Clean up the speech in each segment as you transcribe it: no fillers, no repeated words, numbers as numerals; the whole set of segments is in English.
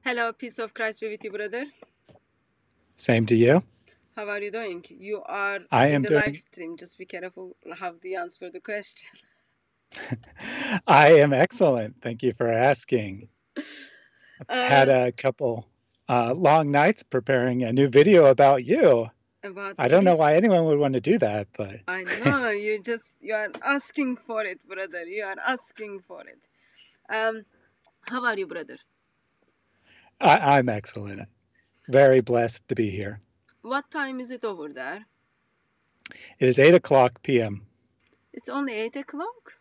Hello, peace of Christ be with you, brother. Same to you. How are you doing? You are I in am the doing. live stream. Just be careful how do you answer the question. I am excellent. Thank you for asking. I've had a couple long nights preparing a new video about you. I don't know why anyone would want to do that, but I know you are asking for it, brother. You are asking for it. How are you, brother? I'm excellent. Very blessed to be here. What time is it over there? It is 8:00 p.m. It's only 8 o'clock?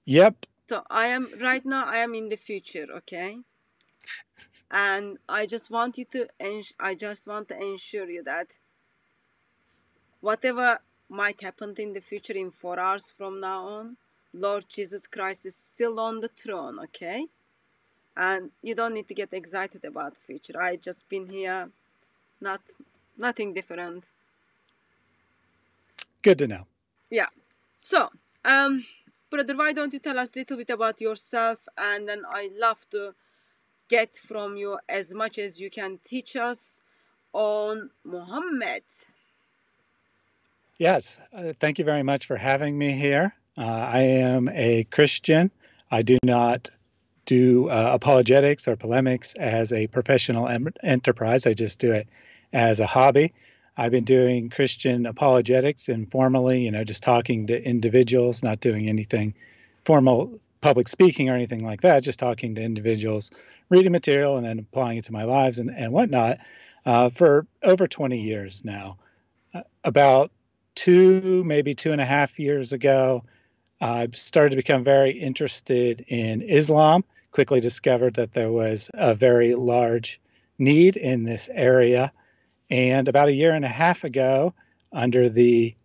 Yep. So I am in the future, okay? And I just want to ensure you that whatever might happen in the future in 4 hours from now on, Lord Jesus Christ is still on the throne, okay? And you don't need to get excited about the future. I just been here, nothing different. Good to know. Yeah. So, brother, why don't you tell us a little bit about yourself, and then I love to get from you as much as you can teach us on Muhammad. Yes. Thank you very much for having me here. I am a Christian. I do not do apologetics or polemics as a professional enterprise. I just do it as a hobby. I've been doing Christian apologetics informally, just talking to individuals, not doing anything formal public speaking or anything like that, just talking to individuals, reading material and then applying it to my lives and whatnot for over 20 years now. About maybe 2.5 years ago, I started to become very interested in Islam, quickly discovered that there was a very large need in this area. And about 1.5 years ago, under the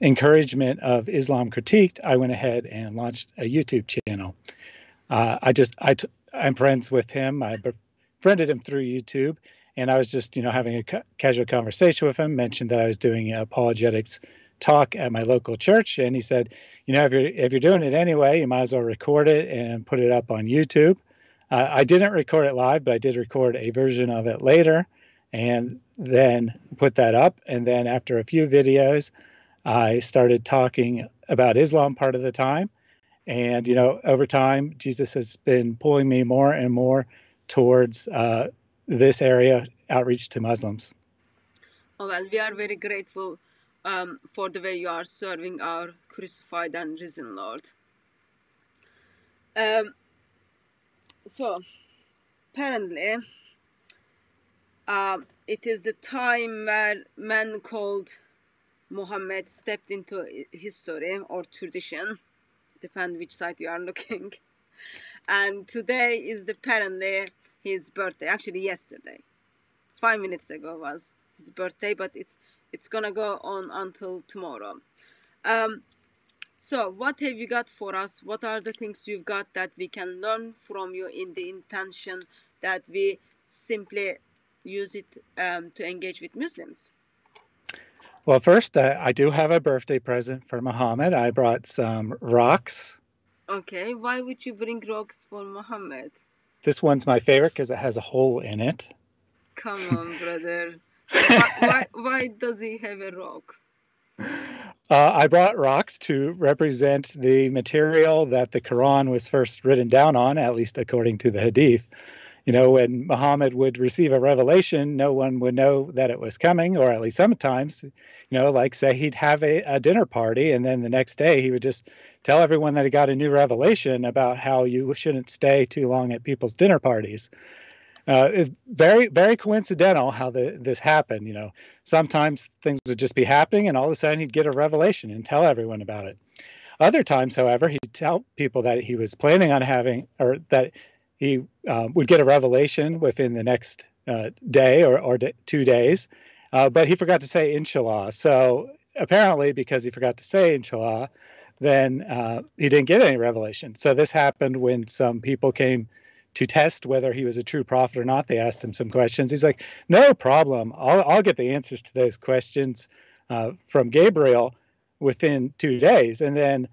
encouragement of Islam Critiqued, I went ahead and launched a YouTube channel. I'm friends with him. I befriended him through YouTube, and I was just, having a casual conversation with him, mentioned that I was doing apologetics talk at my local church, and he said, if you're doing it anyway, you might as well record it and put it up on YouTube. I didn't record it live, but I did record a version of it later and then put that up. And then after a few videos, I started talking about Islam part of the time. And, over time, Jesus has been pulling me more and more towards this area, outreach to Muslims. Oh, well, we are very grateful for the way you are serving our crucified and risen Lord. So, apparently, it is the time where man called Muhammad stepped into history or tradition, depend which side you are looking. And today is apparently his birthday. Actually, yesterday, 5 minutes ago was his birthday, but it's gonna go on until tomorrow. So what have you got for us? What are the things you've got that we can learn from you in the intention that we simply use it to engage with Muslims? Well, first, I do have a birthday present for Muhammad. I brought some rocks. Okay, why would you bring rocks for Muhammad? This one's my favorite because it has a hole in it. Come on, brother. Why does he have a rock? I brought rocks to represent the material that the Quran was first written down on, at least according to the Hadith. When Muhammad would receive a revelation, no one would know that it was coming, or at least sometimes, like say he'd have a dinner party, and then the next day he would just tell everyone that he got a new revelation about how you shouldn't stay too long at people's dinner parties. It's very, very coincidental how this happened. Sometimes things would just be happening, and all of a sudden he'd get a revelation and tell everyone about it. Other times, however, he'd tell people that he was planning on having, or that he would get a revelation within the next day or 2 days, but he forgot to say inshallah. So apparently, because he forgot to say inshallah, then he didn't get any revelation. So this happened when some people came to test whether he was a true prophet or not. They asked him some questions. He's like, no problem. I'll get the answers to those questions from Gabriel within 2 days. And then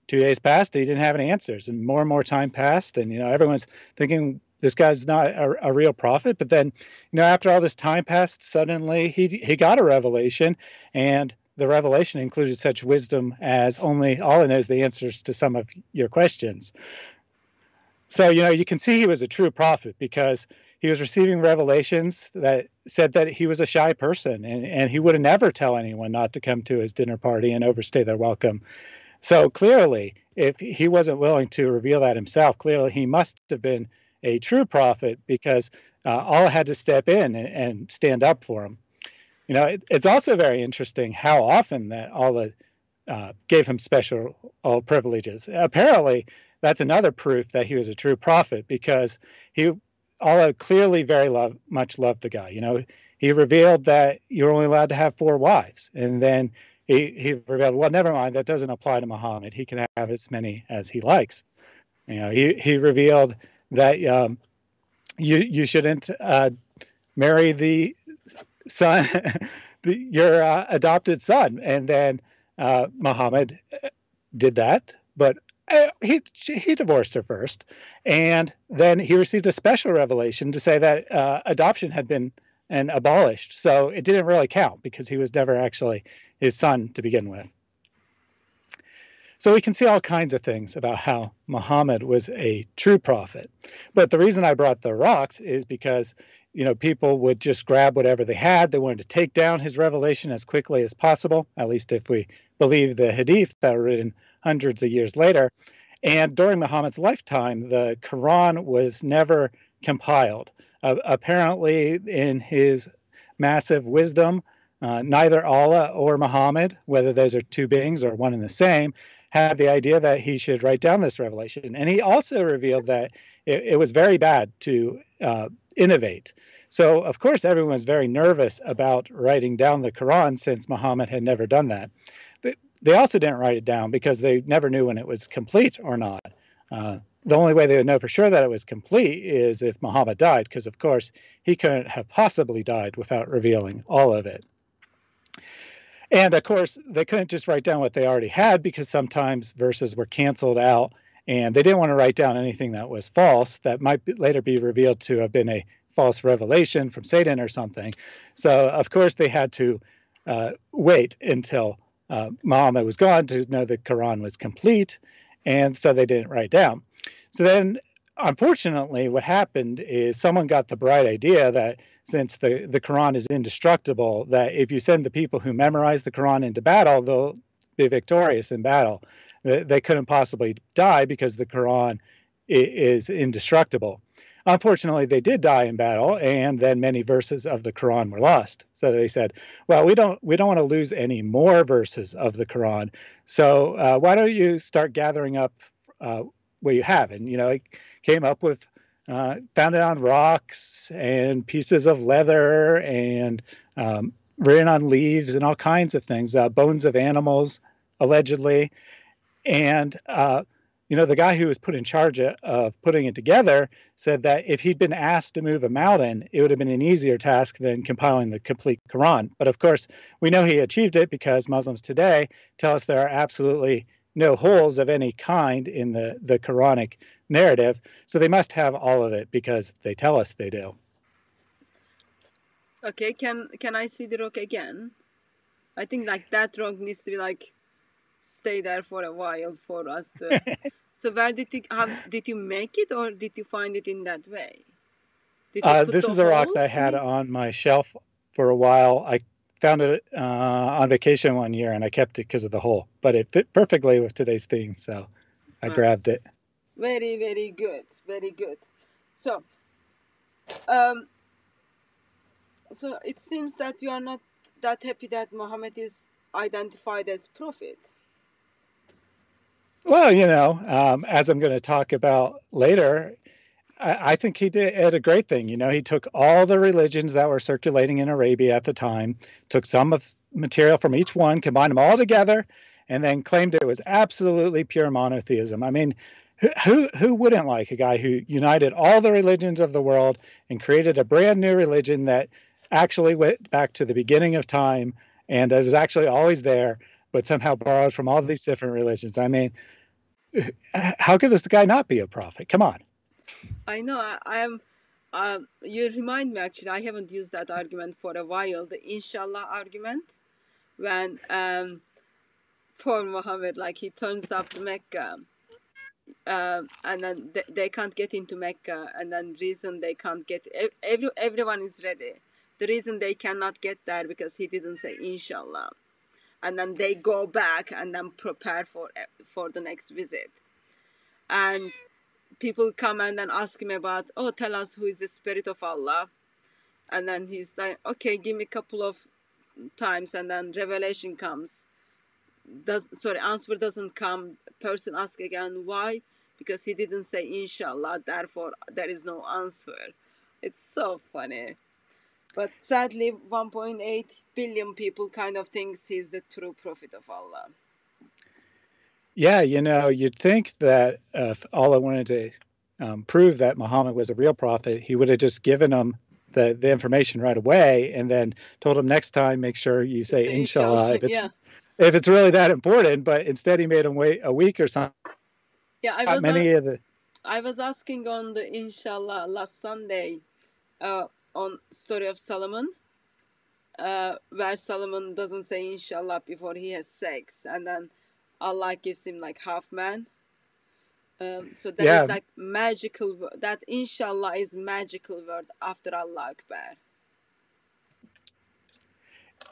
2 days passed, he didn't have any answers, and more time passed, and everyone's thinking this guy's not a real prophet. But then, after all this time passed, suddenly he got a revelation, and the revelation included such wisdom as only Allah knows the answers to some of your questions. So, you can see he was a true prophet because he was receiving revelations that said that he was a shy person, and he would never tell anyone not to come to his dinner party and overstay their welcome. So clearly, if he wasn't willing to reveal that himself, clearly he must have been a true prophet because Allah had to step in and stand up for him. It's also very interesting how often that Allah gave him special privileges. Apparently, that's another proof that he was a true prophet because Allah clearly very much loved the guy. He revealed that you're only allowed to have 4 wives, and then he revealed, well, never mind, that doesn't apply to Muhammad. He can have as many as he likes. He revealed that you shouldn't marry the son, your adopted son, and then Muhammad did that, but he divorced her first, and then he received a special revelation to say that adoption had been abolished, so it didn't really count because he was never actually his son to begin with. So we can see all kinds of things about how Muhammad was a true prophet. But the reason I brought the rocks is because people would just grab whatever they had. They wanted to take down his revelation as quickly as possible, at least if we believe the hadith that were written hundreds of years later. And during Muhammad's lifetime, the Quran was never compiled. Apparently, in his massive wisdom, neither Allah or Muhammad, whether those are two beings or one and the same, had the idea that he should write down this revelation. And he also revealed that it was very bad to innovate. So, of course, everyone was very nervous about writing down the Quran since Muhammad had never done that. They also didn't write it down because they never knew when it was complete or not. The only way they would know for sure that it was complete is if Muhammad died, because, of course, he couldn't have possibly died without revealing all of it. And, of course, they couldn't just write down what they already had because sometimes verses were canceled out, and they didn't want to write down anything that was false that might later be revealed to have been a false revelation from Satan or something. So, of course, they had to wait until Muhammad was gone to know the Quran was complete, and so they didn't write down. So then, unfortunately, what happened is someone got the bright idea that since the Quran is indestructible, that if you send the people who memorize the Quran into battle, they'll be victorious in battle. They couldn't possibly die because the Quran is indestructible. Unfortunately, they did die in battle, and then many verses of the Quran were lost. So they said, well, we don't want to lose any more verses of the Quran. So why don't you start gathering up what you have? And, it came up with, found it on rocks and pieces of leather and written on leaves and all kinds of things, bones of animals, allegedly. And the guy who was put in charge of putting it together said that if he'd been asked to move a mountain, it would have been an easier task than compiling the complete Quran. But of course, we know he achieved it because Muslims today tell us there are absolutely no holes of any kind in the Quranic narrative. So they must have all of it because they tell us they do. Okay, can I see the rock again? I think that rock needs to be stay there for a while for us to. So where did you make it, or did you find it in that way? This is a rock that I had on my shelf for a while. I found it on vacation one year, and I kept it because of the hole. But it fit perfectly with today's theme, so I grabbed it. Very, very good. Very good. So, so it seems that you are not that happy that Muhammad is identified as prophet. Well, as I'm going to talk about later, I think he did a great thing. He took all the religions that were circulating in Arabia at the time, took some of material from each one, combined them all together, and then claimed it was absolutely pure monotheism. I mean, who wouldn't like a guy who united all the religions of the world and created a brand new religion that actually went back to the beginning of time and is actually always there, but somehow borrowed from all these different religions? I mean, how could this guy not be a prophet? Come on. I know. I am. You remind me, actually, I haven't used that argument for a while, the inshallah argument, when for Muhammad, like he turns up to Mecca, and then they can't get into Mecca, and then reason they can't get, everyone is ready. The reason they cannot get there because he didn't say inshallah, and then they go back and then prepare for the next visit, and people come and then ask him about, oh, tell us who is the spirit of Allah, and then he's like, okay, give me a couple of times, and then revelation comes. Answer doesn't come. Person asks again, why? Because he didn't say inshallah, therefore there is no answer. It's so funny. But sadly, 1.8 billion people kind of thinks he's the true prophet of Allah. Yeah, you'd think that if Allah wanted to prove that Muhammad was a real prophet, he would have just given them the information right away and then told them next time, make sure you say inshallah if it's really that important. But instead he made them wait a week or something. Yeah, I was asking on the inshallah last Sunday on story of Solomon, where Solomon doesn't say inshallah before he has sex, and then Allah gives him like half man. So that is like magical. That inshallah is magical word after Allah Akbar.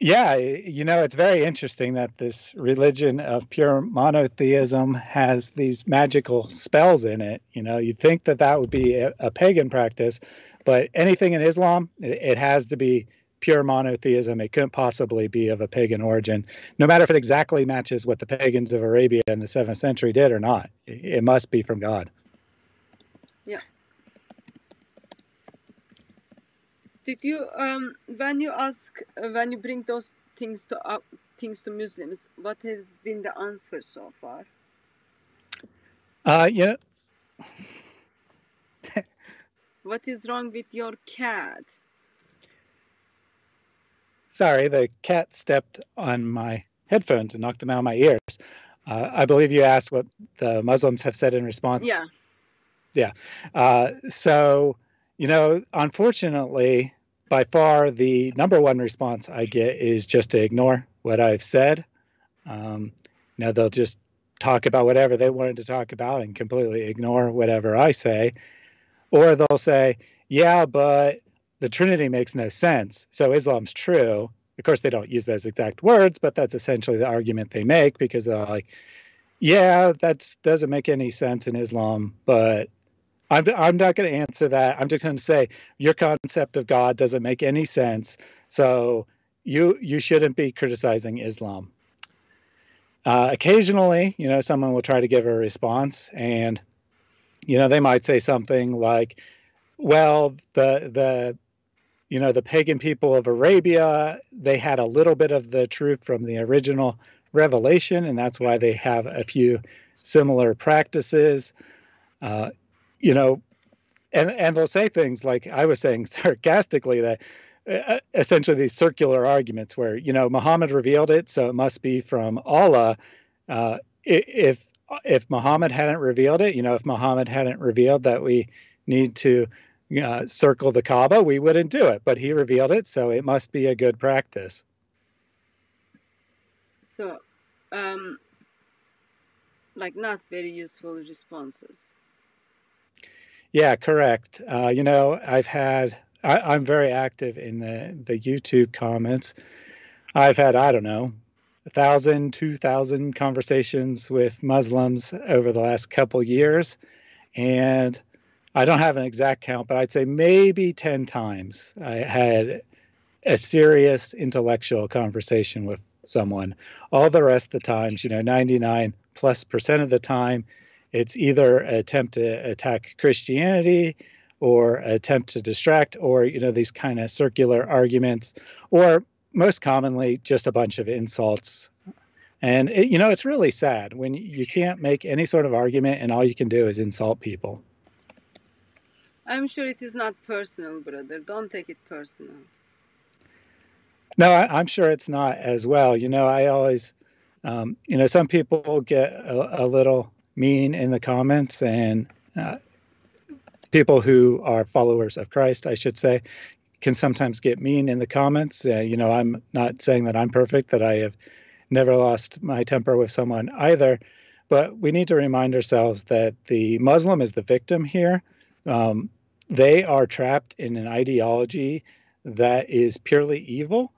Yeah, it's very interesting that this religion of pure monotheism has these magical spells in it. You'd think that would be a pagan practice, but anything in Islam, it has to be pure monotheism. It couldn't possibly be of a pagan origin, no matter if it exactly matches what the pagans of Arabia in the 7th century did or not. It must be from God. Yeah. Did you when you bring those things to Muslims, what has been the answer so far? What is wrong with your cat? Sorry, the cat stepped on my headphones and knocked them out of my ears. I believe you asked what the Muslims have said in response. Yeah. Yeah. So, unfortunately, by far the number one response I get is just to ignore what I've said. They'll just talk about whatever they wanted to talk about and completely ignore whatever I say. Or they'll say, yeah, but the Trinity makes no sense, so Islam's true. Of course, they don't use those exact words, but that's essentially the argument they make, because they're like, yeah, that doesn't make any sense in Islam, but I'm not going to answer that. I'm just going to say your concept of God doesn't make any sense, so you shouldn't be criticizing Islam. Occasionally, someone will try to give a response, and they might say something like, well, the pagan people of Arabia, they had a little bit of the truth from the original revelation, and that's why they have a few similar practices. And they'll say things like I was saying sarcastically, that essentially these circular arguments where, Muhammad revealed it, so it must be from Allah. If Muhammad hadn't revealed it, if Muhammad hadn't revealed that we need to circle the Kaaba, we wouldn't do it. But he revealed it, so it must be a good practice. So, not very useful responses. Yeah, correct. I'm very active in the YouTube comments. I've had, 1,000, 2,000 conversations with Muslims over the last couple years. And I don't have an exact count, but I'd say maybe 10 times I had a serious intellectual conversation with someone. All the rest of the times, 99+% of the time, it's either an attempt to attack Christianity or attempt to distract, or, these kind of circular arguments, or most commonly just a bunch of insults. And, it's really sad when you can't make any sort of argument and all you can do is insult people. I'm sure it is not personal, brother. Don't take it personal. No, I'm sure it's not as well. I always, some people get a little mean in the comments, and people who are followers of Christ, I should say, can sometimes get mean in the comments. I'm not saying that I'm perfect, that I have never lost my temper with someone either, but we need to remind ourselves that the Muslim is the victim here. They are trapped in an ideology that is purely evil,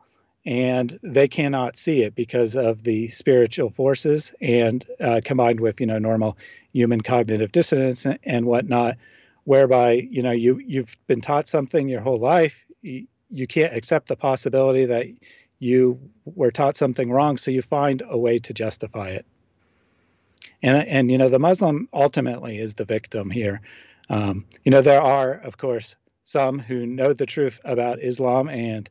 and they cannot see it because of the spiritual forces, and combined with normal human cognitive dissonance and whatnot, whereby you've been taught something your whole life. You can't accept the possibility that you were taught something wrong, so you find a way to justify it. And the Muslim ultimately is the victim here. There are, of course, some who know the truth about Islam and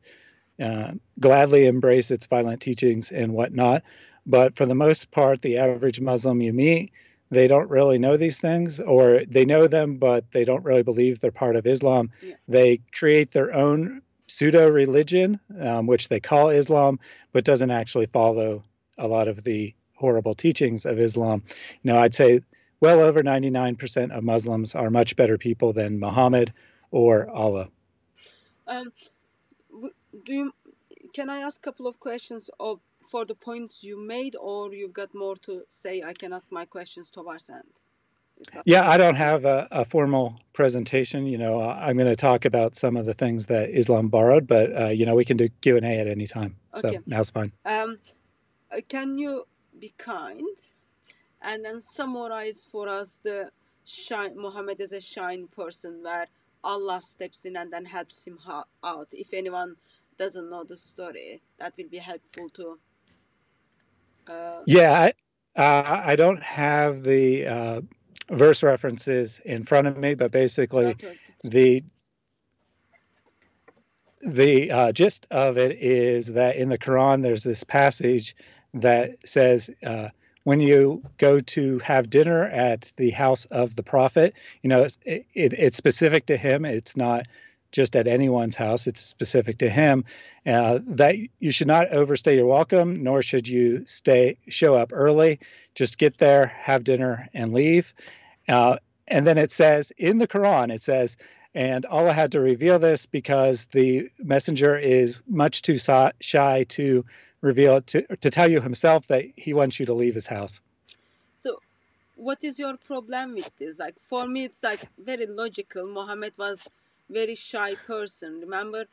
gladly embrace its violent teachings and whatnot. But for the most part, the average Muslim you meet, they don't really know these things, or they know them, but they don't really believe they're part of Islam. Yeah. They create their own pseudo-religion, which they call Islam, but doesn't actually follow a lot of the horrible teachings of Islam. I'd say well over 99% of Muslims are much better people than Muhammad or Allah. Can I ask a couple of questions for the points you made, or you've got more to say? I can ask my questions towards end. Yeah, I don't have a formal presentation. I'm going to talk about some of the things that Islam borrowed, but we can do Q&A at any time. Okay. So now's fine. Can you be kind and then summarize for us the Muhammad as a shine person, where Allah steps in and then helps him out? If anyone doesn't know the story, that will be helpful too. Yeah, I don't have the verse references in front of me, but basically the gist of it is that in the Quran there's this passage that says when you go to have dinner at the house of the Prophet, it's specific to him. It's not just at anyone's house. It's specific to him. That you should not overstay your welcome, nor should you show up early. Just get there, have dinner, and leave. And then it says in the Quran, it says, and Allah had to reveal this because the messenger is much too shy to reveal it, to tell you himself that he wants you to leave his house. So what is your problem with this? Like, for me, it's like very logical. Muhammad was very shy person. Remember,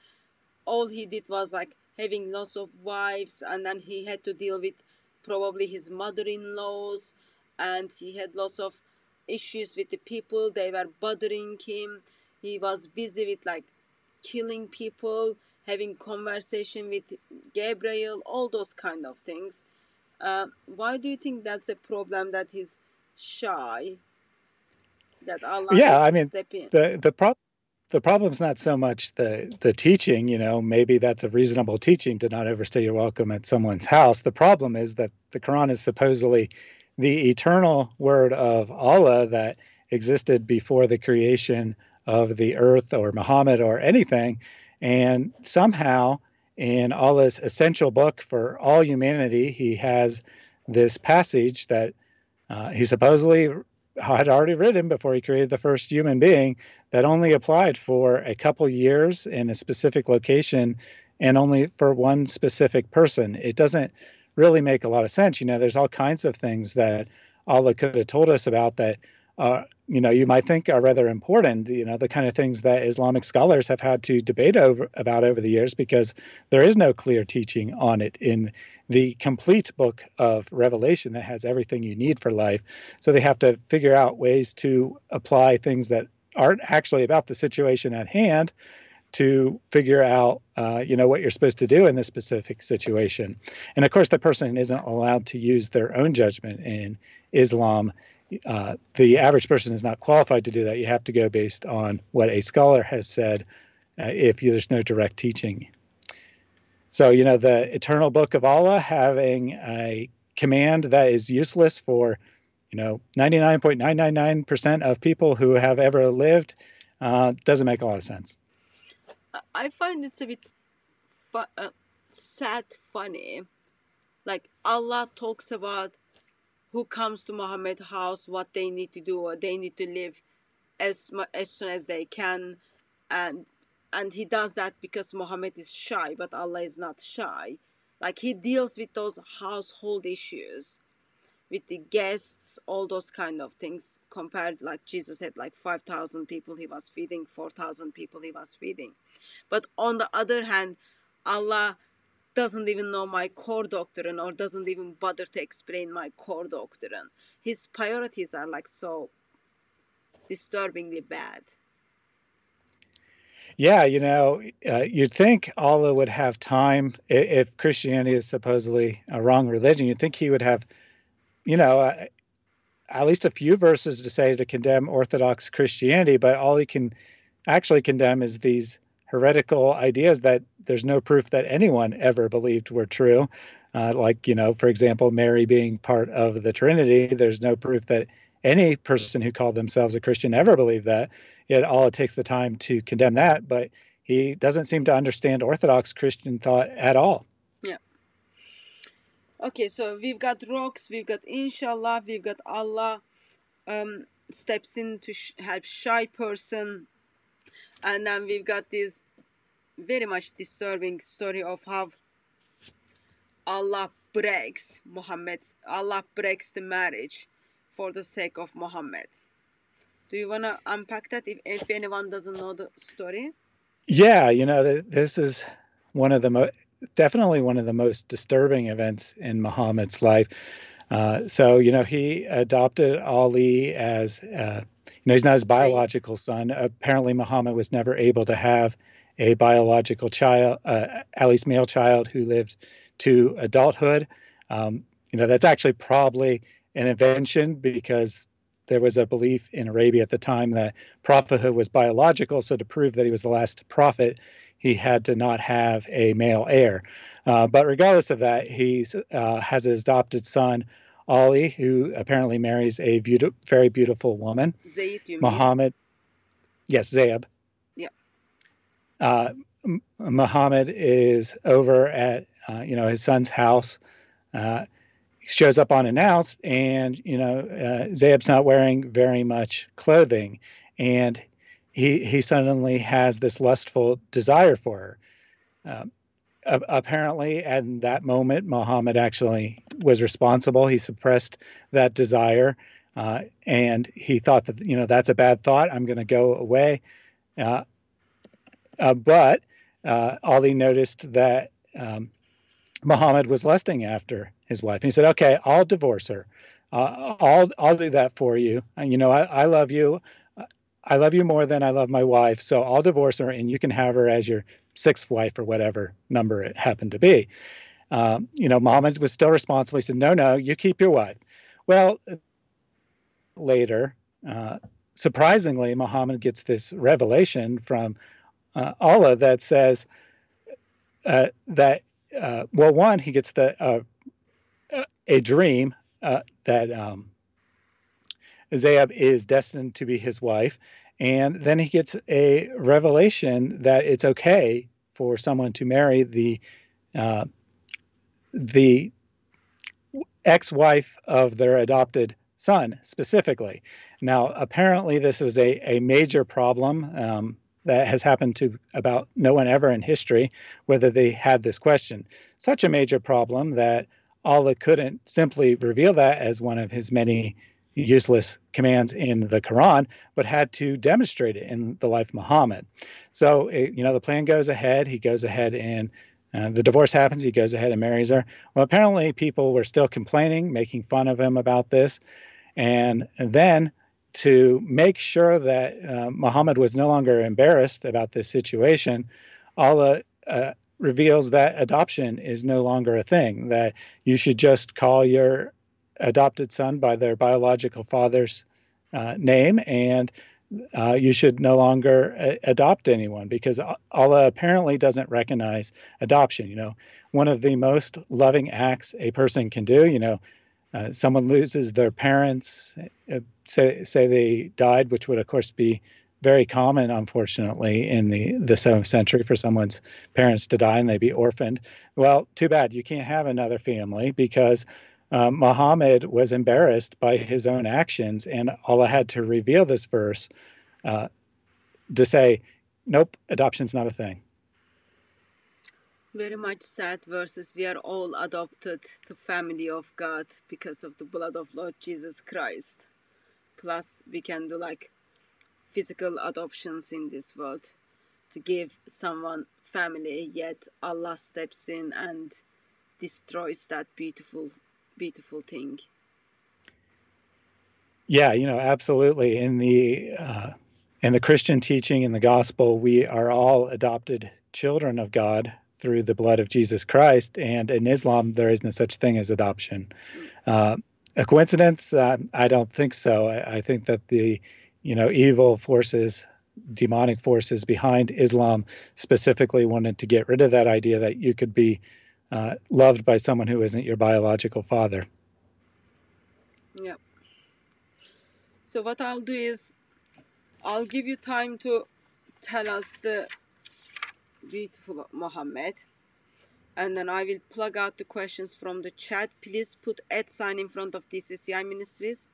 all he did was like having lots of wives, and then he had to deal with probably his mother-in-laws, and he had lots of issues with the people. They were bothering him. He was busy with like killing people, having conversation with Gabriel, all those kind of things. Why do you think that's a problem, that he's shy, that Allah needs to step in? The problem's not so much the teaching, maybe that's a reasonable teaching to not overstay your welcome at someone's house. The problem is that the Quran is supposedly the eternal word of Allah that existed before the creation of the earth or Muhammad or anything. And somehow in Allah's essential book for all humanity, he has this passage that he supposedly had already written before he created the first human being, that only applied for a couple years in a specific location and only for one specific person. It doesn't really make a lot of sense. There's all kinds of things that Allah could have told us about that, you might think are rather important, the kind of things that Islamic scholars have had to debate about over the years, because there is no clear teaching on it in the complete book of Revelation that has everything you need for life. So they have to figure out ways to apply things that aren't actually about the situation at hand to figure out, what you're supposed to do in this specific situation. And of course, the person isn't allowed to use their own judgment in Islam. The average person is not qualified to do that. You have to go based on what a scholar has said if there's no direct teaching. So, the eternal book of Allah having a command that is useless for, 99.999% of people who have ever lived doesn't make a lot of sense. I find it's a bit sad, funny. Like, Allah talks about who comes to Muhammad's house, what they need to do, or they need to live as soon as they can, and he does that because Muhammad is shy, but Allah is not shy. Like, he deals with those household issues, with the guests, all those kind of things, compared, like Jesus had like 5,000 people he was feeding, 4,000 people he was feeding. But on the other hand, Allah doesn't even know my core doctrine, or doesn't even bother to explain my core doctrine. His priorities are like so disturbingly bad. Yeah, you'd think Allah would have time, if Christianity is supposedly a wrong religion, you'd think he would have, at least a few verses to say to condemn Orthodox Christianity, but all he can actually condemn is these heretical ideas that there's no proof that anyone ever believed were true. Like, for example, Mary being part of the Trinity, there's no proof that any person who called themselves a Christian ever believed that. Yet all it takes the time to condemn that, but he doesn't seem to understand Orthodox Christian thought at all. Yeah. Okay, so we've got rocks, we've got inshallah, we've got Allah steps in to help shy person, and then we've got this very much disturbing story of how Allah breaks the marriage for the sake of Muhammad. Do you want to unpack that if anyone doesn't know the story? Yeah, this is definitely one of the most disturbing events in Muhammad's life. So, he adopted Ali as, he's not his biological son. Apparently, Muhammad was never able to have a biological child, at least male child, who lived to adulthood. That's actually probably an invention, because there was a belief in Arabia at the time that prophethood was biological. So to prove that he was the last prophet, he had to not have a male heir. But regardless of that, he has his adopted son, Ali, who apparently marries a very beautiful woman. Zayd, you Muhammad. mean? Yes, Zayd. Yeah. Muhammad is over at his son's house. Shows up unannounced, and Zayd's not wearing very much clothing, and he suddenly has this lustful desire for her. Apparently, at that moment, Muhammad actually was responsible. He suppressed that desire, and he thought that that's a bad thought. I'm going to go away. But Ali noticed that Muhammad was lusting after his wife. And he said, "Okay, I'll divorce her. I'll do that for you. And, I love you. I love you more than I love my wife. So I'll divorce her, and you can have her as your sixth wife, or whatever number it happened to be." Muhammad was still responsible. He said, "No, you keep your wife." Well, later, surprisingly, Muhammad gets this revelation from Allah that says that. One, he gets a dream that Zayd is destined to be his wife, and then he gets a revelation that it's okay for someone to marry the ex-wife of their adopted son specifically. Now, apparently, this is a major problem that has happened to about no one ever in history, whether they had this question. Such a major problem that Allah couldn't simply reveal that as one of his many useless commands in the Quran, but had to demonstrate it in the life of Muhammad. So, the plan goes ahead. He goes ahead and the divorce happens. He goes ahead and marries her. Well, apparently people were still complaining, making fun of him about this. And then, to make sure that Muhammad was no longer embarrassed about this situation, Allah reveals that adoption is no longer a thing, that you should just call your adopted son by their biological father's name, and you should no longer adopt anyone, because Allah apparently doesn't recognize adoption. One of the most loving acts a person can do, someone loses their parents, say they died, which would, of course, be very common, unfortunately, in the 7th century for someone's parents to die and they be orphaned. Well, too bad. You can't have another family, because Muhammad was embarrassed by his own actions, and Allah had to reveal this verse to say, nope, adoption's not a thing. Very much sad verses. We are all adopted to family of God because of the blood of Lord Jesus Christ. Plus, we can do like physical adoptions in this world to give someone family, yet Allah steps in and destroys that beautiful thing. Yeah, absolutely. In the Christian teaching in the gospel, we are all adopted children of God through the blood of Jesus Christ. And in Islam, there is no such thing as adoption. A coincidence? I don't think so. I think that the, evil forces, demonic forces behind Islam specifically wanted to get rid of that idea that you could be loved by someone who isn't your biological father. Yeah. So what I'll do is I'll give you time to tell us the beautiful Muhammad, and then I will plug out the questions from the chat. Please put @ in front of DCCI Ministries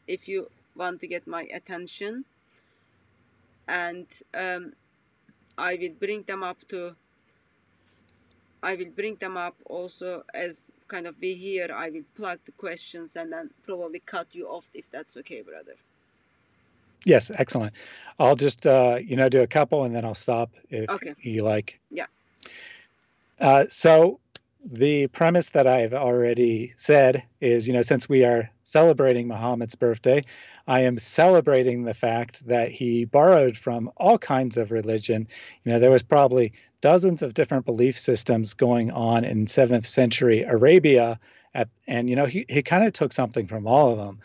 if you want to get my attention, and I will bring them up also as kind of we here. I will plug the questions and then probably cut you off if that's okay, brother. Yes, excellent. I'll just, do a couple and then I'll stop if you like. Yeah. So the premise that I've already said is, since we are celebrating Muhammad's birthday, I am celebrating the fact that he borrowed from all kinds of religion. There was probably dozens of different belief systems going on in 7th century Arabia, and he kind of took something from all of them.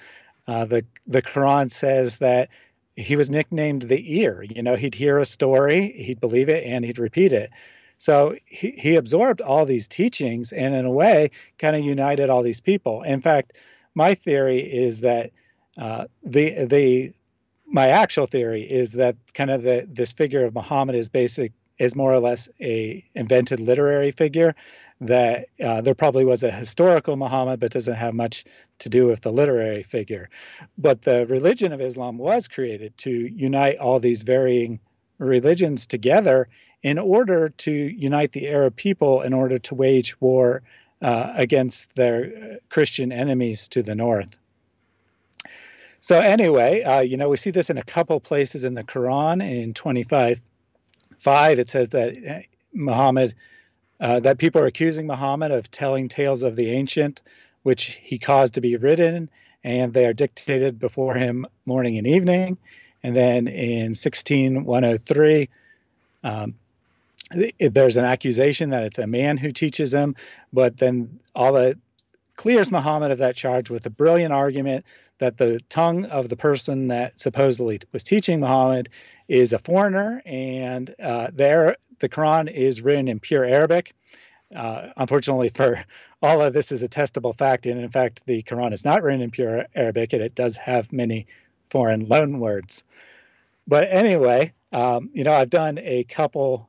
The Quran says that he was nicknamed the ear. He'd hear a story, he'd believe it, and he'd repeat it. So he absorbed all these teachings and in a way kind of united all these people. In fact, my theory is that my actual theory is that kind of this figure of Muhammad is more or less a invented literary figure, that there probably was a historical Muhammad, but doesn't have much to do with the literary figure. But the religion of Islam was created to unite all these varying religions together in order to unite the Arab people, in order to wage war against their Christian enemies to the north. So anyway, we see this in a couple places in the Quran. In 25:5, it says that that people are accusing Muhammad of telling tales of the ancient, which he caused to be written, and they are dictated before him morning and evening. And then in 16:103, there's an accusation that it's a man who teaches him, but then Allah clears Muhammad of that charge with a brilliant argument that the tongue of the person that supposedly was teaching Muhammad is a foreigner, and the Quran is written in pure Arabic. Unfortunately for Allah, this is a testable fact, and in fact, the Quran is not written in pure Arabic, and it does have many foreign loan words. But anyway, I've done a couple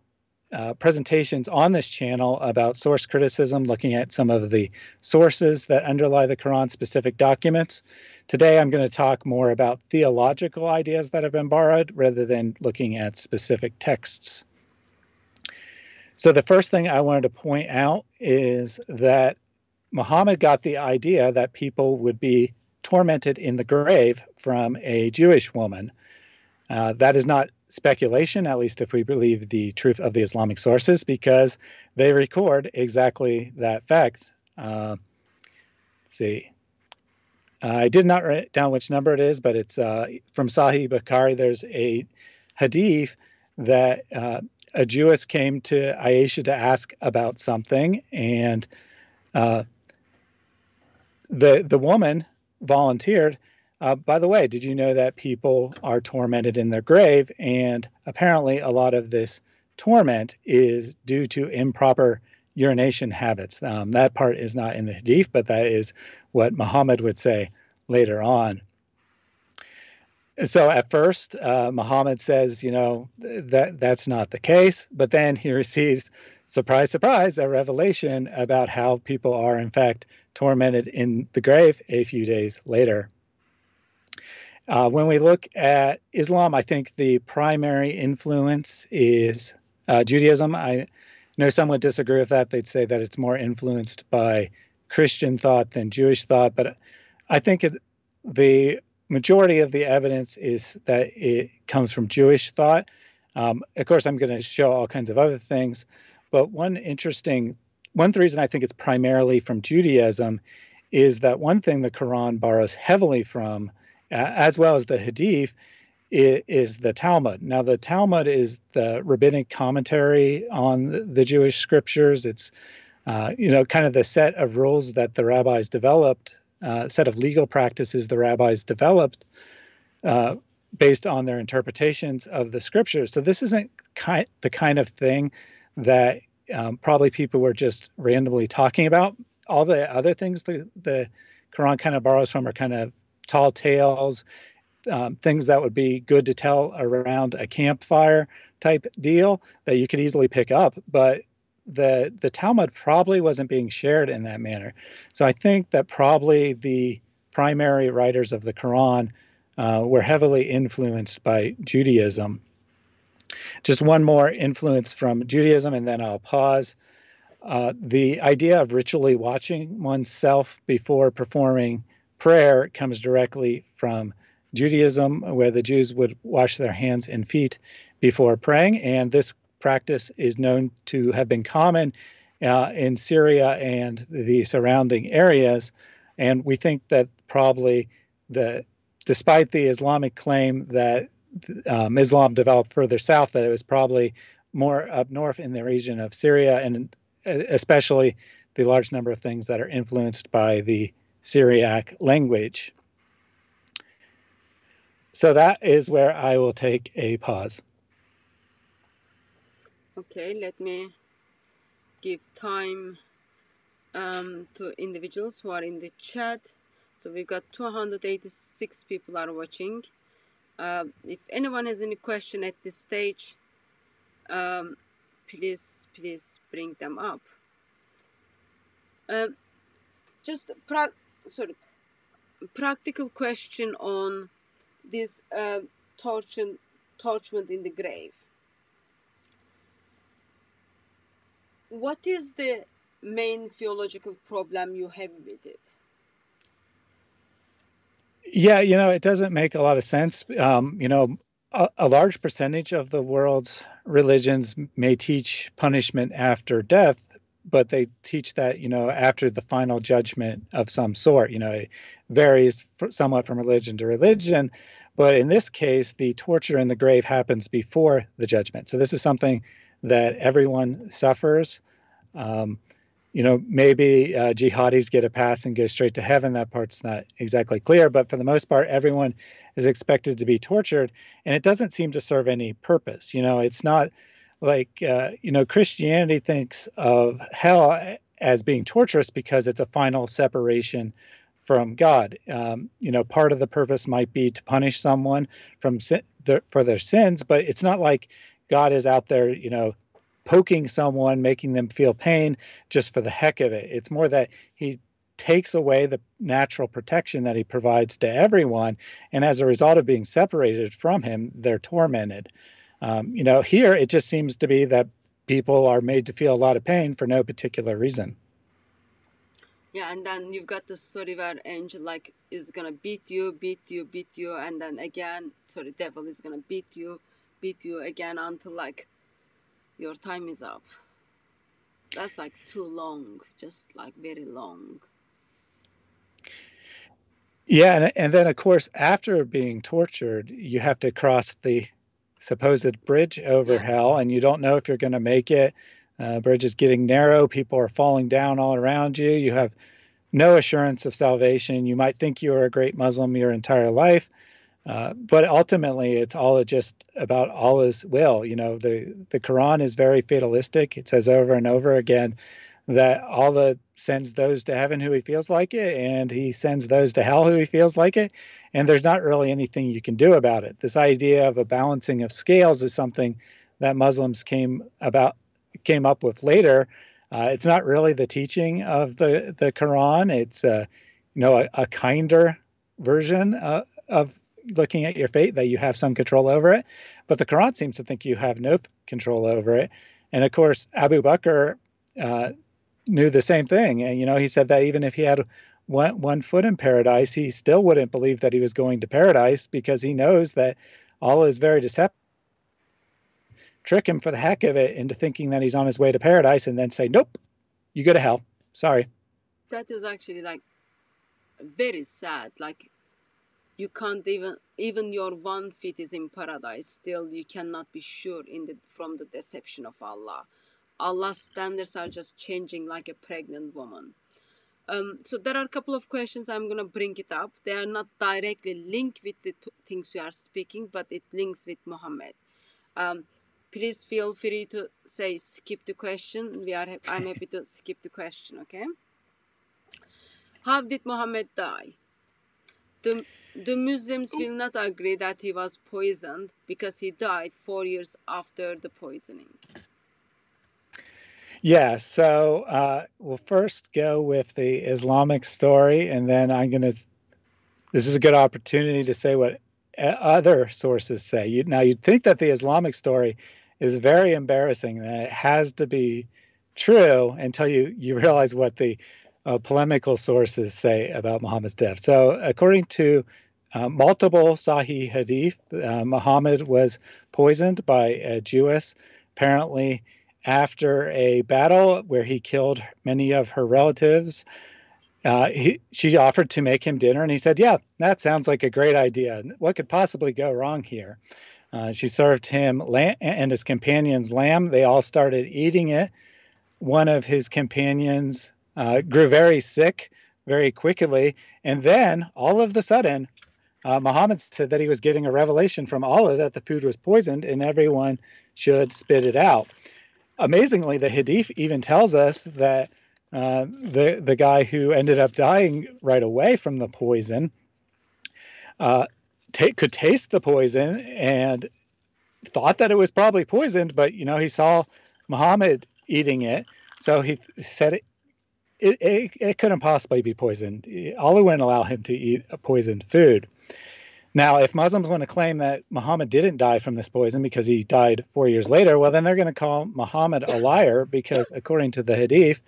presentations on this channel about source criticism, looking at some of the sources that underlie the Quran specific documents. Today, I'm going to talk more about theological ideas that have been borrowed rather than looking at specific texts. So the first thing I wanted to point out is that Muhammad got the idea that people would be tormented in the grave from a Jewish woman. That is not speculation, at least if we believe the truth of the Islamic sources, because they record exactly that fact. Let's see. I did not write down which number it is, but it's from Sahih Bukhari. There's a hadith that a Jewess came to Aisha to ask about something, and the woman volunteered, by the way, did you know that people are tormented in their grave? And apparently a lot of this torment is due to improper urination habits. That part is not in the hadith, but that is what Muhammad would say later on. So at first, Muhammad says, that's not the case. But then he receives, surprise, surprise, a revelation about how people are, in fact, tormented in the grave a few days later. When we look at Islam, I think the primary influence is Judaism. I know some would disagree with that. They'd say that it's more influenced by Christian thought than Jewish thought. But I think the majority of the evidence is that it comes from Jewish thought. Of course, I'm going to show all kinds of other things. But one reason I think it's primarily from Judaism is that one thing the Quran borrows heavily from, as well as the Hadith, is the Talmud. Now, the Talmud is the rabbinic commentary on the Jewish scriptures. It's, kind of the set of rules that the rabbis developed, set of legal practices the rabbis developed based on their interpretations of the scriptures. So this isn't the kind of thing that probably people were just randomly talking about. All the other things the Quran kind of borrows from are kind of tall tales, things that would be good to tell around a campfire type deal that you could easily pick up. But the Talmud probably wasn't being shared in that manner. So I think that probably the primary writers of the Quran were heavily influenced by Judaism. Just one more influence from Judaism, and then I'll pause. The idea of ritually watching oneself before performing prayer comes directly from Judaism, where the Jews would wash their hands and feet before praying. And this practice is known to have been common in Syria and the surrounding areas. And we think that probably despite the Islamic claim that Islam developed further south, that it was probably more up north in the region of Syria, and especially the large number of things that are influenced by the Syriac language. So that is where I will take a pause. Okay, let me give time to individuals who are in the chat. So we've got 286 people are watching. If anyone has any question at this stage, please bring them up. Just practical question on this torchment in the grave. What is the main theological problem you have with it? Yeah, it doesn't make a lot of sense. A large percentage of the world's religions may teach punishment after death, but they teach that, after the final judgment of some sort. It varies somewhat from religion to religion. But in this case, the torture in the grave happens before the judgment. So this is something that everyone suffers. Maybe jihadis get a pass and go straight to heaven. That part's not exactly clear. But for the most part, everyone is expected to be tortured. And it doesn't seem to serve any purpose. It's not like, Christianity thinks of hell as being torturous because it's a final separation from God. Part of the purpose might be to punish someone for their sins, but it's not like God is out there, poking someone, making them feel pain just for the heck of it. It's more that he takes away the natural protection that he provides to everyone. And as a result of being separated from him, they're tormented. Here it just seems to be that people are made to feel a lot of pain for no particular reason. Yeah, and then you've got the story where angel is gonna beat you, and then again, devil is gonna beat you again until your time is up. That's too long, just very long. Yeah, and then of course, after being tortured, you have to cross the supposed bridge over hell, and you don't know if you're going to make it. Bridge is getting narrow. People are falling down all around you. You have no assurance of salvation. You might think you are a great Muslim your entire life, but ultimately it's all just about Allah's will. The Quran is very fatalistic. It says over and over again that Allah sends those to heaven who he feels like it, and he sends those to hell who he feels like it. And there's not really anything you can do about it. This idea of a balancing of scales is something that Muslims came up with later. It's not really the teaching of the Quran. It's a kinder version of looking at your fate, that you have some control over it. But the Quran seems to think you have no control over it. And of course, Abu Bakr knew the same thing. And, he said that even if he had one foot in paradise, he still wouldn't believe that he was going to paradise, because he knows that Allah is very deceptive. Trick him for the heck of it into thinking that he's on his way to paradise, and then say, nope, you go to hell. Sorry. That is actually like very sad. Like, you can't even your 1 feet is in paradise, still you cannot be sure from the deception of Allah. Allah's standards are just changing like a pregnant woman. So there are a couple of questions I'm going to bring it up. They are not directly linked with the things we are speaking, but it links with Muhammad. Please feel free to say skip the question. I'm happy to skip the question, okay? How did Muhammad die? The Muslims will not agree that he was poisoned, because he died 4 years after the poisoning. Yeah, so we'll first go with the Islamic story, and then this is a good opportunity to say what other sources say. Now, you'd think that the Islamic story is very embarrassing, that it has to be true until you realize what the polemical sources say about Muhammad's death. So according to multiple Sahih Hadith, Muhammad was poisoned by a Jewess, apparently after a battle where he killed many of her relatives. She offered to make him dinner, and he said, yeah, that sounds like a great idea. What could possibly go wrong here? She served him and his companions lamb. They all started eating it. One of his companions grew very sick very quickly. And then all of a sudden, Muhammad said that he was getting a revelation from Allah that the food was poisoned and everyone should spit it out. Amazingly, the Hadith even tells us that the guy who ended up dying right away from the poison could taste the poison and thought that it was probably poisoned, but he saw Muhammad eating it, so he said it couldn't possibly be poisoned. Allah wouldn't allow him to eat a poisoned food. Now, if Muslims want to claim that Muhammad didn't die from this poison because he died 4 years later, well, then they're going to call Muhammad a liar, because according to the Hadith,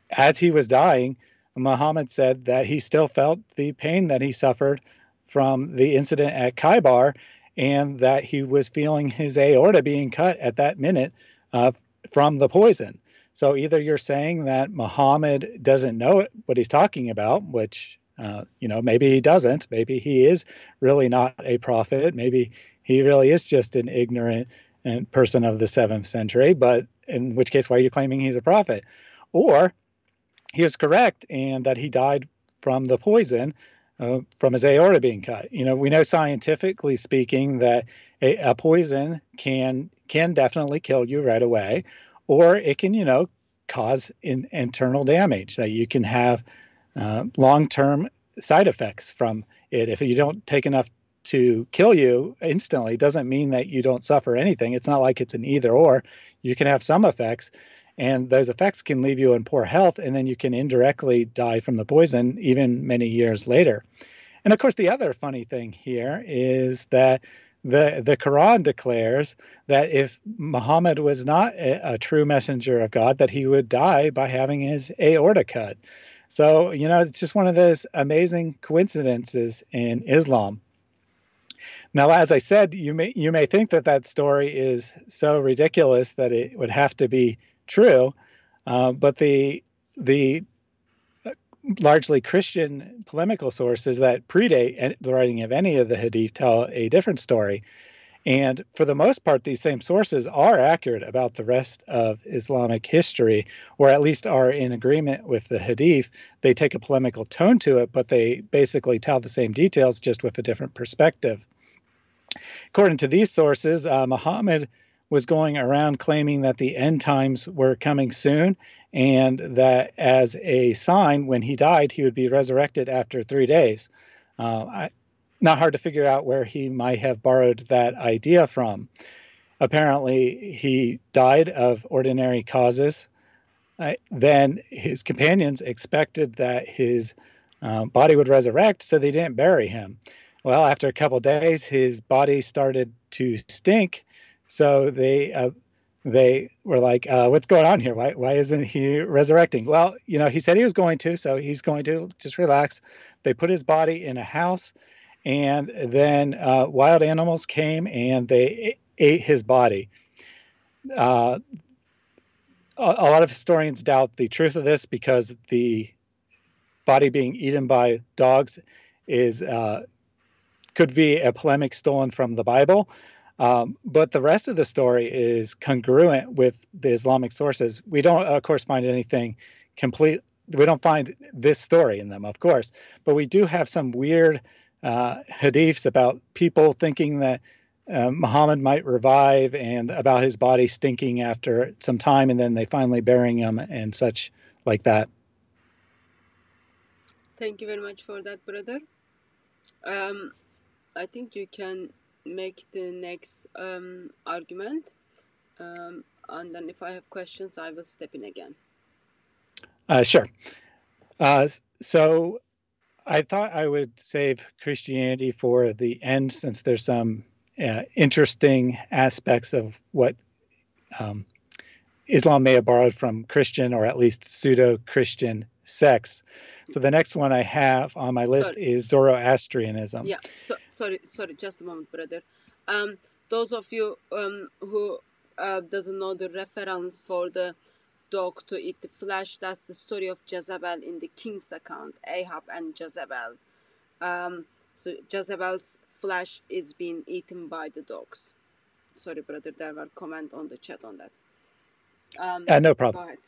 as he was dying, Muhammad said that he still felt the pain that he suffered from the incident at Khaybar, and that he was feeling his aorta being cut at that minute from the poison. So either you're saying that Muhammad doesn't know what he's talking about, which, maybe he doesn't. Maybe he is really not a prophet. Maybe he really is just an ignorant person of the 7th century, but in which case, why are you claiming he's a prophet? Or he is correct, and that he died from the poison, from his aorta being cut. We know scientifically speaking that a poison can definitely kill you right away, or it can, cause internal damage, that you can have long-term side effects from it. If you don't take enough to kill you instantly, it doesn't mean that you don't suffer anything. It's not like it's an either or. You can have some effects, and those effects can leave you in poor health, and then you can indirectly die from the poison even many years later. And of course, the other funny thing here is that the Quran declares that if Muhammad was not a true messenger of God, that he would die by having his aorta cut. So, it's just one of those amazing coincidences in Islam. Now, as I said, you may think that story is so ridiculous that it would have to be true, but the largely Christian polemical sources that predate the writing of any of the Hadith tell a different story. And for the most part, these same sources are accurate about the rest of Islamic history, or at least are in agreement with the Hadith. They take a polemical tone to it, but they basically tell the same details, just with a different perspective. According to these sources, Muhammad was going around claiming that the end times were coming soon, and that as a sign, when he died, he would be resurrected after 3 days. Not hard to figure out where he might have borrowed that idea from. Apparently, he died of ordinary causes. Then his companions expected that his body would resurrect, so they didn't bury him. Well, after a couple of days, his body started to stink. So they were like, "What's going on here? Why isn't he resurrecting?" Well, he said he was going to, so he's going to just relax. They put his body in a house, and then wild animals came and they ate his body. A lot of historians doubt the truth of this because the body being eaten by dogs could be a polemic stolen from the Bible. But the rest of the story is congruent with the Islamic sources. We don't, of course, find anything complete. We don't find this story in them, of course, but we do have some weird hadiths about people thinking that Muhammad might revive and about his body stinking after some time, and then they finally burying him and such like that. Thank you very much for that, brother. I think you can make the next argument, and then if I have questions, I will step in again. Sure. So I thought I would save Christianity for the end, since there's some interesting aspects of what Islam may have borrowed from Christian, or at least pseudo-Christian sects. So the next one I have on my list is Zoroastrianism. Yeah, sorry, just a moment, brother. Those of you who doesn't know the reference for the dog to eat the flesh, that's the story of Jezebel in the king's account, Ahab and Jezebel. So Jezebel's flesh is being eaten by the dogs. Sorry, brother, there were comment on the chat on that. No problem. Go ahead.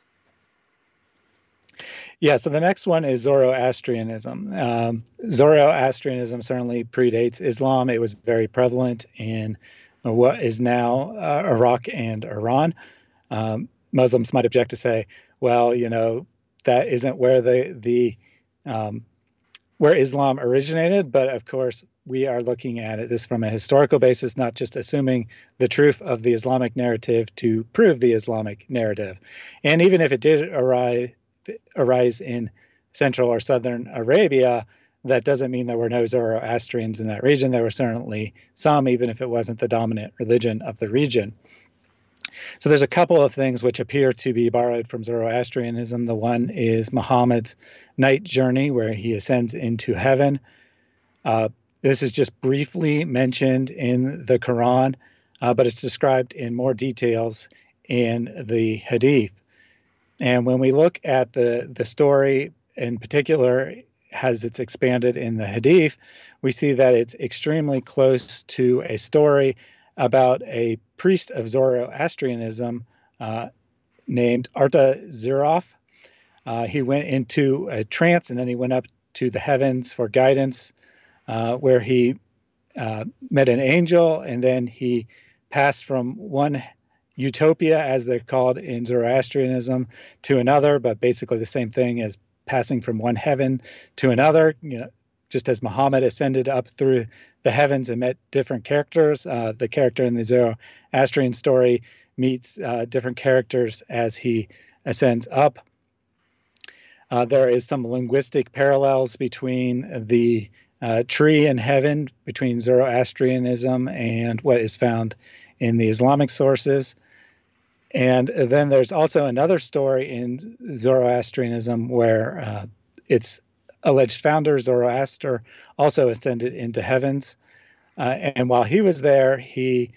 Yeah, so the next one is Zoroastrianism. Zoroastrianism certainly predates Islam. It was very prevalent in what is now Iraq and Iran. Muslims might object to say, well, that isn't where where Islam originated, but of course we are looking at this from a historical basis, not just assuming the truth of the Islamic narrative to prove the Islamic narrative. And even if it did arise in Central or Southern Arabia, that doesn't mean there were no Zoroastrians in that region. There were certainly some, even if it wasn't the dominant religion of the region. So there's a couple of things which appear to be borrowed from Zoroastrianism. The one is Muhammad's night journey, where he ascends into heaven. This is just briefly mentioned in the Quran, but it's described in more details in the Hadith. And when we look at the story in particular, as it's expanded in the Hadith, we see that it's extremely close to a story about a priest of Zoroastrianism named Artaxerxes. He went into a trance, and then he went up to the heavens for guidance, where he met an angel, and then he passed from one utopia, as they're called in Zoroastrianism, to another, but basically the same thing as passing from one heaven to another, just as Muhammad ascended up through the heavens and met different characters. The character in the Zoroastrian story meets different characters as he ascends up. There is some linguistic parallels between the tree in heaven, between Zoroastrianism and what is found in the Islamic sources. And then there's also another story in Zoroastrianism where its alleged founder, Zoroaster, also ascended into heavens. And while he was there, he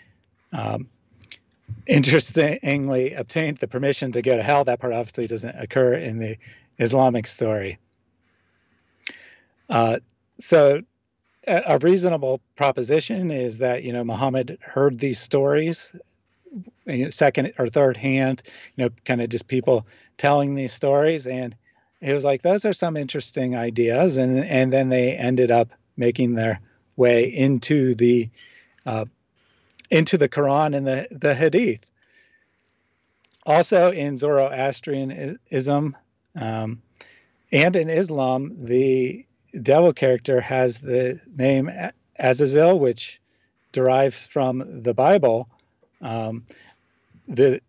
interestingly obtained the permission to go to hell. That part obviously doesn't occur in the Islamic story. So a reasonable proposition is that, Muhammad heard these stories, second or third hand, kind of just people telling these stories. And it was like, those are some interesting ideas. And then they ended up making their way into the Quran and the Hadith. Also in Zoroastrianism and in Islam, the devil character has the name Azazel, which derives from the Bible. The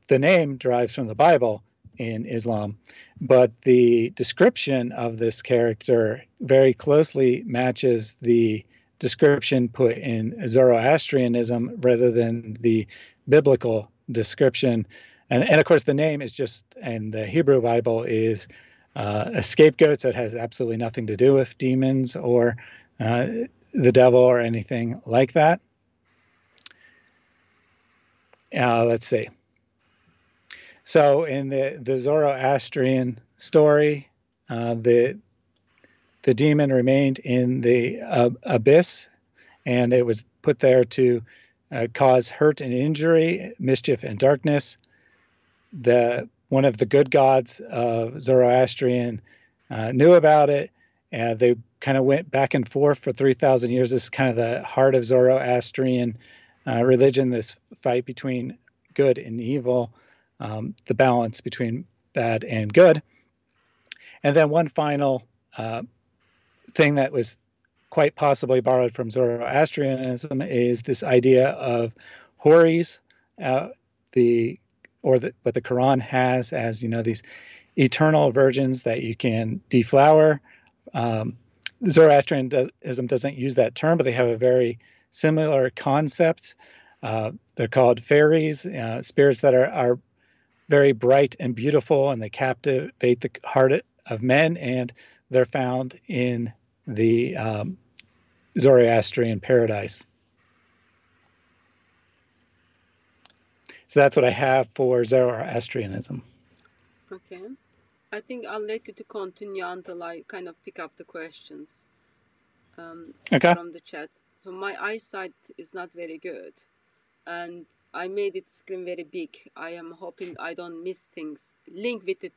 name derives from the Bible, in Islam, but the description of this character very closely matches the description put in Zoroastrianism rather than the biblical description. And of course, the name is just, in the Hebrew Bible, is a scapegoat, so it has absolutely nothing to do with demons or the devil or anything like that. Let's see. So in the Zoroastrian story, the demon remained in the abyss, and it was put there to cause hurt and injury, mischief and darkness. One of the good gods of Zoroastrian knew about it, and they kind of went back and forth for 3,000 years. This is kind of the heart of Zoroastrian religion, this fight between good and evil, the balance between bad and good. And then one final thing that was quite possibly borrowed from Zoroastrianism is this idea of houris, what the Quran has as, these eternal virgins that you can deflower. Zoroastrianism doesn't use that term, but they have a very similar concept. They're called fairies, spirits that are very bright and beautiful, and they captivate the heart of men, and they're found in the Zoroastrian paradise. So that's what I have for Zoroastrianism. Okay. I think I'll let you to continue until I kind of pick up the questions Okay. from the chat. So my eyesight is not very good, and I made it screen very big. I am hoping I don't miss things linked with the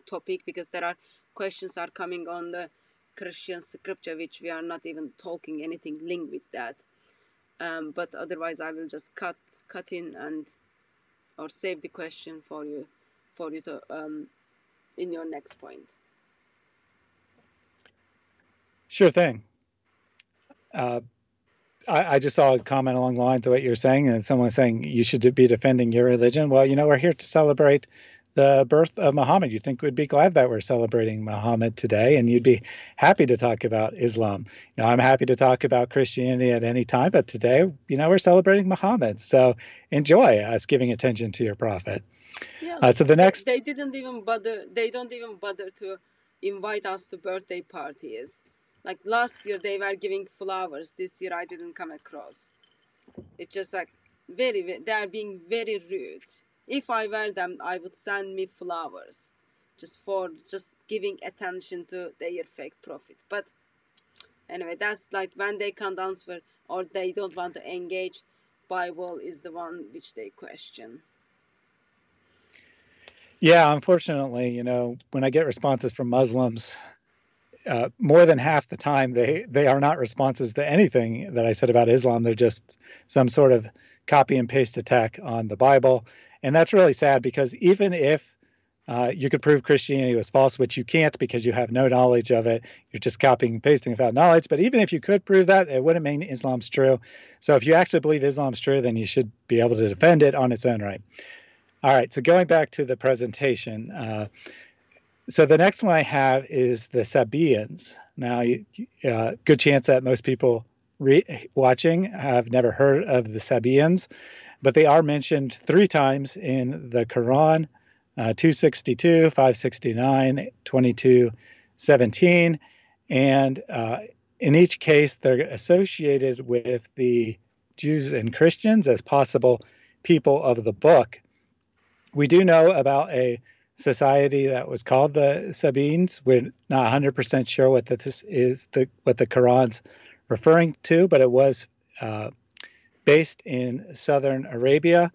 topic, because there are questions are coming on the Christian scripture, which we are not even talking anything linked with that. But otherwise, I will just cut in or save the question for you to in your next point. Sure thing. I just saw a comment along the lines of what you're saying, and someone was saying you should be defending your religion. Well, we're here to celebrate the birth of Muhammad. You'd think we'd be glad that we're celebrating Muhammad today, and you'd be happy to talk about Islam. I'm happy to talk about Christianity at any time, but today, we're celebrating Muhammad. So enjoy us giving attention to your prophet. Yeah, so the next, they don't even bother to invite us to birthday parties. Like last year, they were giving flowers. This year, I didn't come across. It's just like they are being very rude. If I were them, I would send me flowers, just giving attention to their fake prophet. But anyway, that's like when they can't answer or they don't want to engage. Bible is the one which they question. Yeah, unfortunately, when I get responses from Muslims, more than half the time they are not responses to anything that I said about Islam. They're just some sort of copy and paste attack on the Bible. And that's really sad, because even if you could prove Christianity was false, which you can't because you have no knowledge of it, you're just copying and pasting without knowledge. But even if you could prove that, it wouldn't mean Islam's true. So if you actually believe Islam's true, then you should be able to defend it on its own right. All right, so going back to the presentation. So the next one I have is the Sabaeans. Now, good chance that most people watching have never heard of the Sabaeans, but they are mentioned 3 times in the Quran, 262, 569, 2217. And in each case, they're associated with the Jews and Christians as possible people of the book. We do know about a society that was called the Sabaeans. We're not 100% sure what this is, what the Quran's referring to, but it was based in southern Arabia.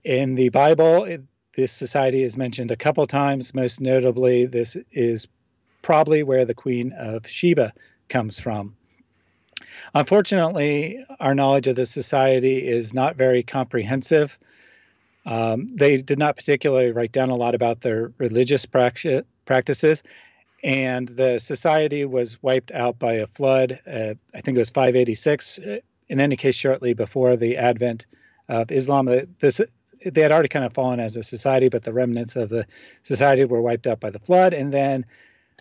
In the Bible, this society is mentioned a couple times. Most notably, this is probably where the Queen of Sheba comes from. Unfortunately, our knowledge of this society is not very comprehensive. They did not particularly write down a lot about their religious practices, and the society was wiped out by a flood. I think it was 586, in any case, shortly before the advent of Islam. The they had already kind of fallen as a society, but the remnants of the society were wiped out by the flood. And then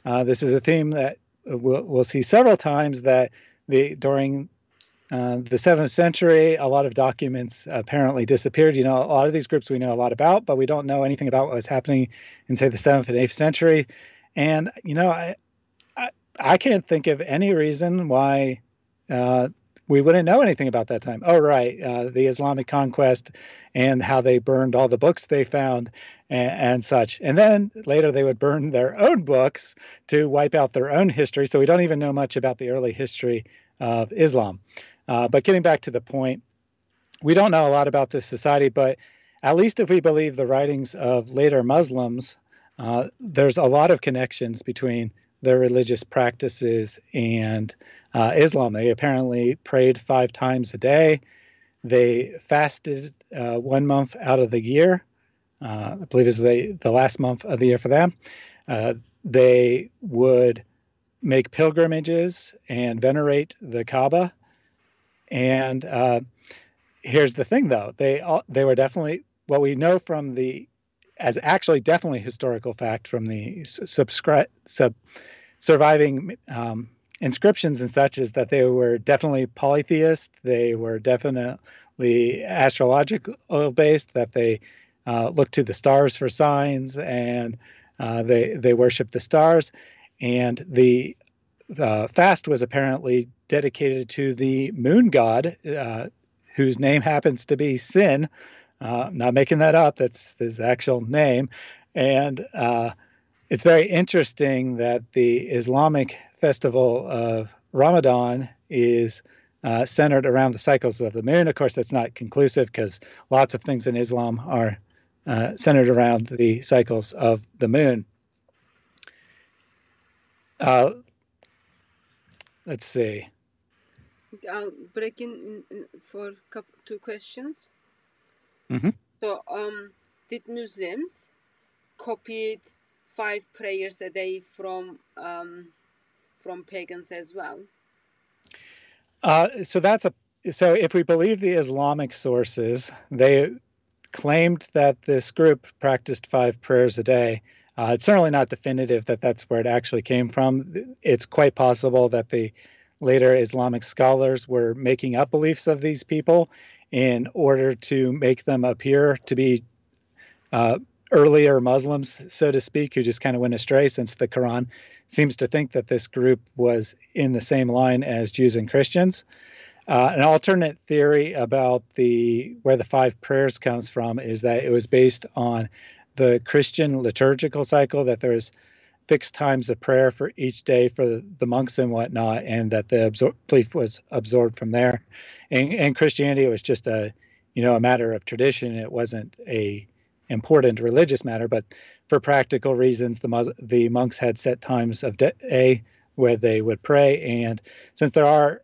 this is a theme that we'll see several times, that during the 7th century, a lot of documents apparently disappeared. A lot of these groups we know a lot about, but we don't know anything about what was happening in, say, the 7th and 8th century. And, I can't think of any reason why we wouldn't know anything about that time. Oh, right, the Islamic conquest and how they burned all the books they found and such. And then later they would burn their own books to wipe out their own history. So we don't even know much about the early history of Islam. But getting back to the point, we don't know a lot about this society, but at least if we believe the writings of later Muslims, there's a lot of connections between their religious practices and Islam. They apparently prayed 5 times a day. They fasted 1 month out of the year. I believe is the last month of the year for them. They would make pilgrimages and venerate the Kaaba. And here's the thing, though. They were definitely, what we know from as actually definitely historical fact from the surviving inscriptions and such, is that they were definitely polytheist. They were definitely astrological based, that they looked to the stars for signs, and they worshiped the stars. And the fast was apparently dedicated to the moon god, whose name happens to be Sin. Not making that up. That's his actual name. And it's very interesting that the Islamic festival of Ramadan is centered around the cycles of the moon. Of course, that's not conclusive, because lots of things in Islam are centered around the cycles of the moon. Let's see. I'll break in for 2 questions. Mm-hmm. So, did Muslims copied 5 prayers a day from pagans as well? So if we believe the Islamic sources, they claimed that this group practiced 5 prayers a day. It's certainly not definitive that that's where it actually came from. It's quite possible that the later Islamic scholars were making up beliefs of these people in order to make them appear to be earlier Muslims, so to speak, who just kind of went astray, since the Quran seems to think that this group was in the same line as Jews and Christians. An alternate theory about where the 5 prayers comes from is that it was based on the Christian liturgical cycle, that there's fixed times of prayer for each day for the monks and whatnot, and that the belief was absorbed from there. In Christianity, it was just a matter of tradition. It wasn't a important religious matter, but for practical reasons, the monks had set times of day where they would pray. And since there are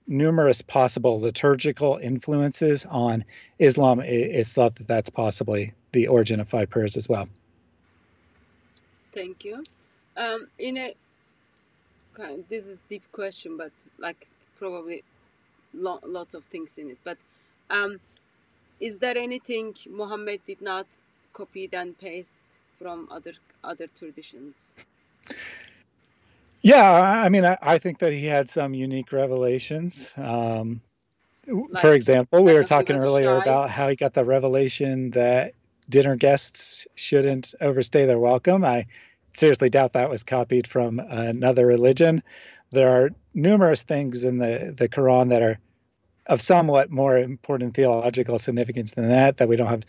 numerous possible liturgical influences on Islam, it's thought that that's possibly the origin of 5 prayers as well. Thank you. This is a deep question, but probably lots of things in it. But is there anything Muhammad did not copy and paste from other traditions? Yeah, I mean, I think that he had some unique revelations. For example, we were talking earlier about how he got the revelation that dinner guests shouldn't overstay their welcome. I seriously doubt that was copied from another religion. There are numerous things in the Quran that are of somewhat more important theological significance than that we don't have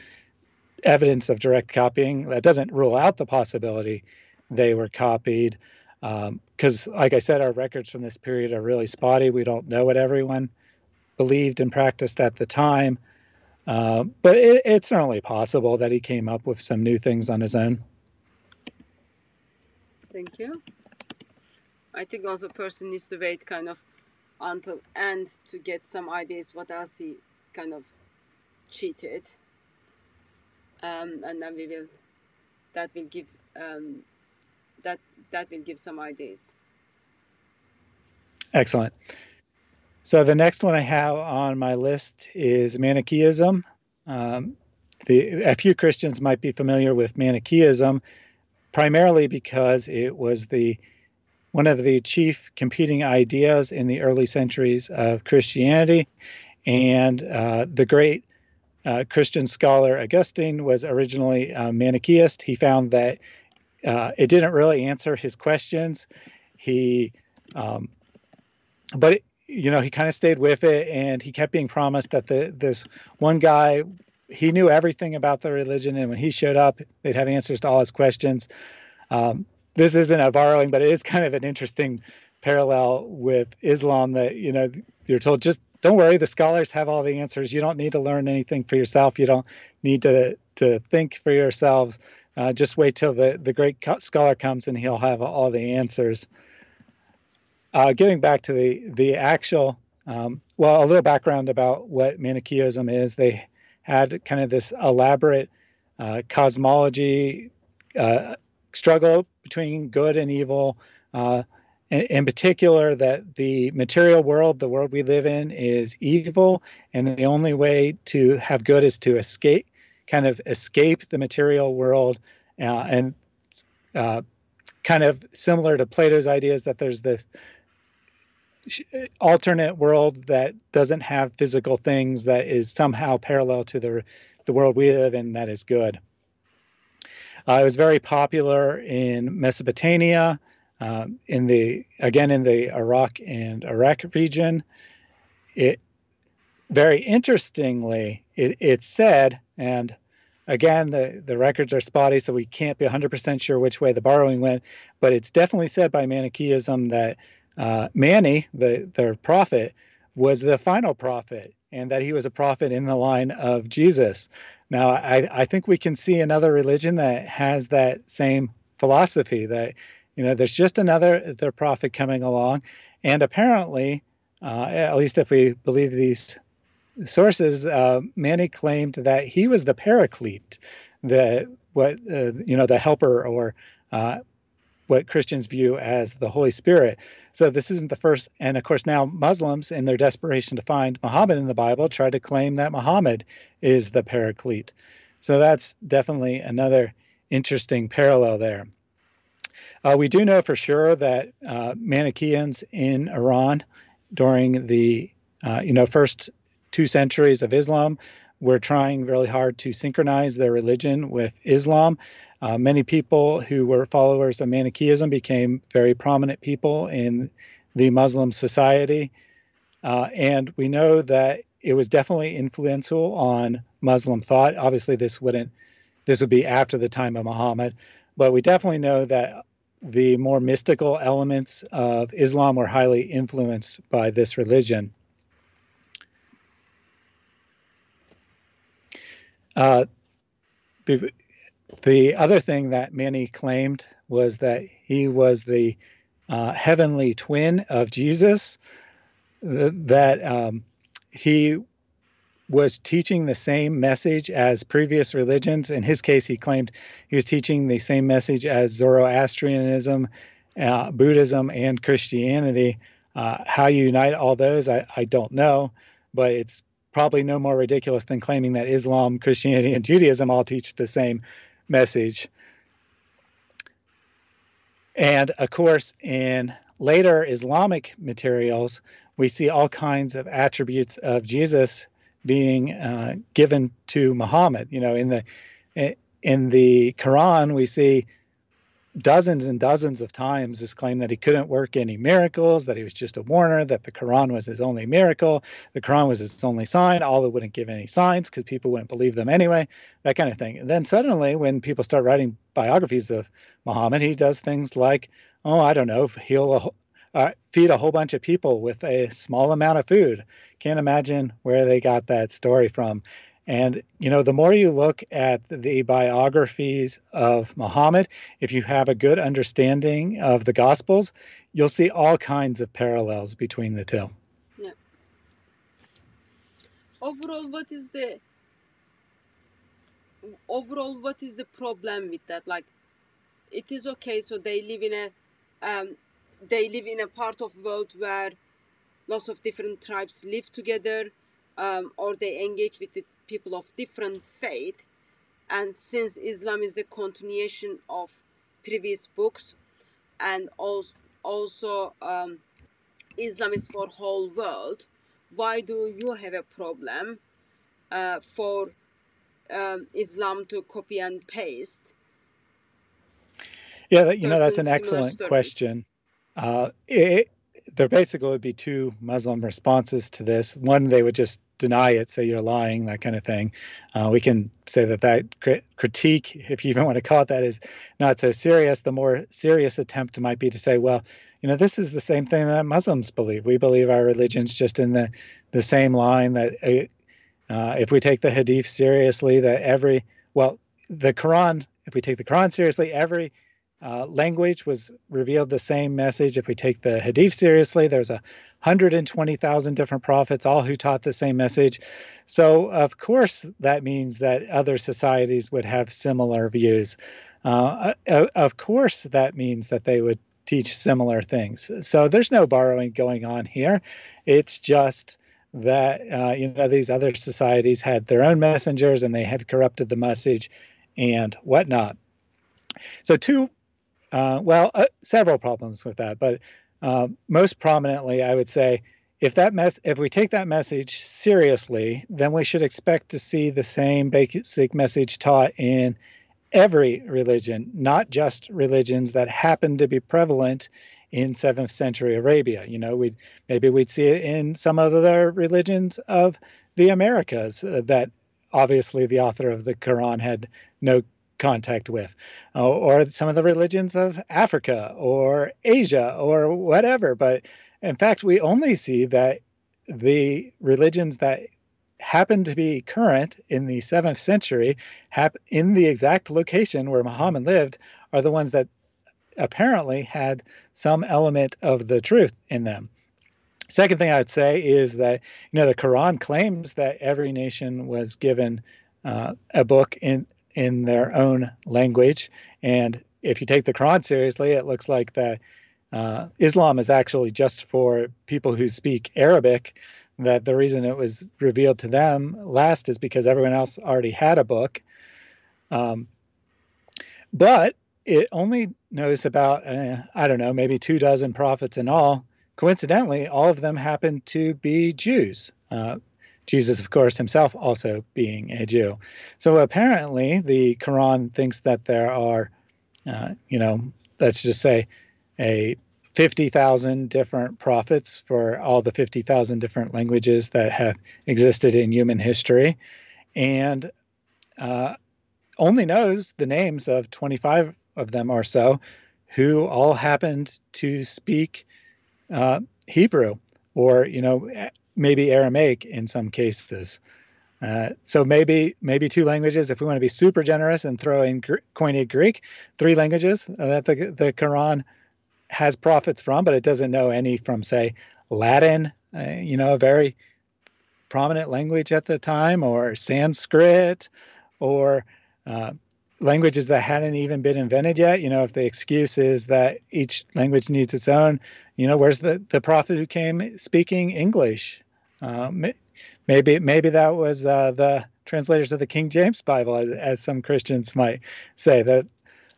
evidence of direct copying. That doesn't rule out the possibility they were copied, because, like I said, our records from this period are really spotty. We don't know what everyone believed and practiced at the time, but it's certainly possible that he came up with some new things on his own. Thank you. I think also a person needs to wait kind of until end to get some ideas what else he kind of cheated, and then that will give some ideas. Excellent. So the next one I have on my list is Manichaeism. a few Christians might be familiar with Manichaeism, primarily because it was one of the chief competing ideas in the early centuries of Christianity. And the great Christian scholar Augustine was originally a Manichaeist. He found that it didn't really answer his questions. But he kind of stayed with it, and he kept being promised that this one guy, he knew everything about the religion, and when he showed up, they'd have answers to all his questions. This isn't a borrowing, but it is kind of an interesting parallel with Islam that, you're told, just don't worry, the scholars have all the answers. You don't need to learn anything for yourself. You don't need to think for yourselves. Just wait till the great scholar comes and he'll have all the answers. Getting back to the actual, a little background about what Manichaeism is. They had kind of this elaborate cosmology struggle between good and evil, in particular that the material world, the world we live in, is evil, and the only way to have good is to escape the material world, and kind of similar to Plato's ideas that there's this alternate world that doesn't have physical things that is somehow parallel to the world we live in that is good. It was very popular in Mesopotamia, in the Iraq and Iraq region. Very interestingly, it's said, and again, the records are spotty, so we can't be 100% sure which way the borrowing went, but it's definitely said by Manichaeism that Mani, their prophet, was the final prophet, and that he was a prophet in the line of Jesus. Now, I think we can see another religion that has that same philosophy, that there's just their prophet coming along, and apparently, at least if we believe these sources, Mani claimed that he was the Paraclete, the helper, or what Christians view as the Holy Spirit. So this isn't the first, and of course now Muslims, in their desperation to find Muhammad in the Bible, try to claim that Muhammad is the Paraclete. So that's definitely another interesting parallel there. We do know for sure that Manichaeans in Iran during the first 2 centuries of Islam were trying really hard to synchronize their religion with Islam. Many people who were followers of Manichaeism became very prominent people in the Muslim society. And we know that it was definitely influential on Muslim thought. Obviously, this would be after the time of Muhammad, but we definitely know that the more mystical elements of Islam were highly influenced by this religion. The other thing that Mani claimed was that he was the heavenly twin of Jesus, that he was teaching the same message as previous religions. In his case, he claimed he was teaching the same message as Zoroastrianism, Buddhism, and Christianity. How you unite all those, I don't know, but it's probably no more ridiculous than claiming that Islam, Christianity, and Judaism all teach the same message. And of course, in later Islamic materials, we see all kinds of attributes of Jesus being given to Muhammad. In the Quran, we see dozens and dozens of times this claim that he couldn't work any miracles, that he was just a warner, that the Quran was his only miracle, the Quran was his only sign, Allah wouldn't give any signs because people wouldn't believe them anyway, that kind of thing. And then suddenly, when people start writing biographies of Muhammad, he does things like, he'll feed a whole bunch of people with a small amount of food. Can't imagine where they got that story from. And, the more you look at the biographies of Muhammad, if you have a good understanding of the Gospels, you'll see all kinds of parallels between the two. Yeah. Overall, what is the problem with that? Like, it is okay. So they live in a part of world where lots of different tribes live together, or they engage with the people of different faith, and since Islam is the continuation of previous books, and also Islam is for whole world, why do you have a problem for Islam to copy and paste? Yeah, that's certain an similar excellent stories? question. There basically would be two Muslim responses to this. One, they would just deny it, say you're lying, that kind of thing. We can say that critique, if you even want to call it that, is not so serious. The more serious attempt might be to say, well, this is the same thing that Muslims believe. We believe our religion's just in the same line that if we take the Hadith seriously, that the Quran, if we take the Quran seriously, every language was revealed the same message. If we take the Hadith seriously, there's 120,000 different prophets, all who taught the same message. So, of course, that means that other societies would have similar views. Of course, that means that they would teach similar things. So there's no borrowing going on here. It's just that, these other societies had their own messengers and they had corrupted the message and whatnot. So several problems with that, but most prominently, I would say, if we take that message seriously, then we should expect to see the same basic message taught in every religion, not just religions that happen to be prevalent in 7th century Arabia. We'd see it in some other religions of the Americas that obviously the author of the Quran had no contact with, or some of the religions of Africa or Asia or whatever. But in fact, we only see that the religions that happen to be current in the 7th century, in the exact location where Muhammad lived, are the ones that apparently had some element of the truth in them. Second thing I would say is that, the Quran claims that every nation was given a book in their own language. And if you take the Quran seriously, it looks like that Islam is actually just for people who speak Arabic, that the reason it was revealed to them last is because everyone else already had a book. But it only knows about, maybe 24 prophets in all. Coincidentally, all of them happen to be Jews. Jesus, of course, himself also being a Jew. So apparently the Quran thinks that there are, let's just say 50,000 different prophets for all the 50,000 different languages that have existed in human history, and only knows the names of 25 of them or so, who all happened to speak Hebrew or, maybe Aramaic in some cases. So maybe 2 languages. If we want to be super generous and throw in Koine Greek, 3 languages that the Quran has prophets from, but it doesn't know any from, say, Latin, a very prominent language at the time, or Sanskrit, or languages that hadn't even been invented yet. If the excuse is that each language needs its own, where's the prophet who came speaking English? Maybe that was the translators of the King James Bible, as some Christians might say, that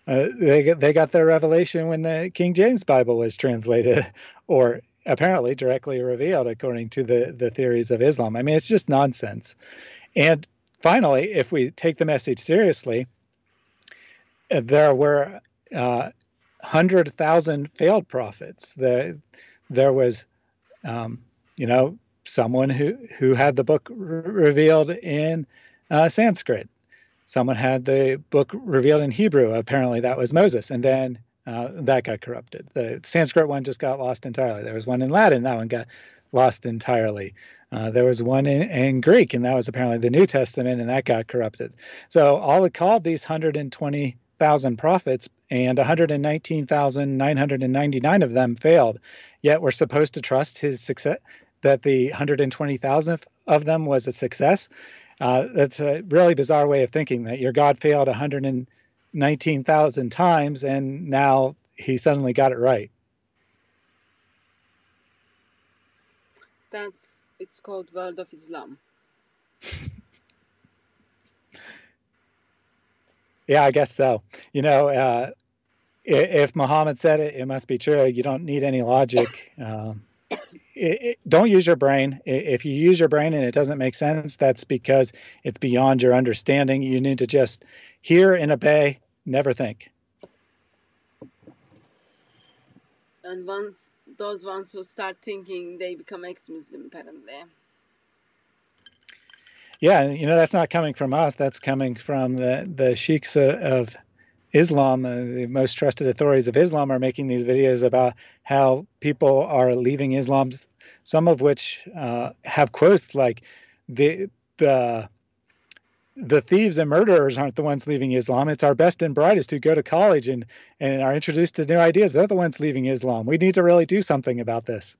they got their revelation when the King James Bible was translated, or apparently directly revealed, according to the theories of Islam. I mean, it's just nonsense. And finally, if we take the message seriously, there were 100,000 failed prophets. There was, someone who had the book revealed in Sanskrit. Someone had the book revealed in Hebrew. Apparently that was Moses. And then that got corrupted. The Sanskrit one just got lost entirely. There was one in Latin. That one got lost entirely. There was one in Greek, and that was apparently the New Testament, and that got corrupted. So all it called these 120,000 prophets, and 119,999 of them failed. Yet we're supposed to trust his success, that the 120,000th of them was a success. That's a really bizarre way of thinking, that your God failed 119,000 times and now he suddenly got it right. It's called World of Islam. Yeah, I guess so. If Muhammad said it, it must be true. You don't need any logic. Don't use your brain. If you use your brain and it doesn't make sense, that's because it's beyond your understanding. You need to just hear and obey, never think. And once those ones who start thinking, they become ex-Muslim, apparently. Yeah, that's not coming from us. That's coming from the sheikhs of Islam. The most trusted authorities of Islam are making these videos about how people are leaving Islam, some of which have quotes like the thieves and murderers aren't the ones leaving Islam. It's our best and brightest who go to college and are introduced to new ideas. They're the ones leaving Islam. We need to really do something about this.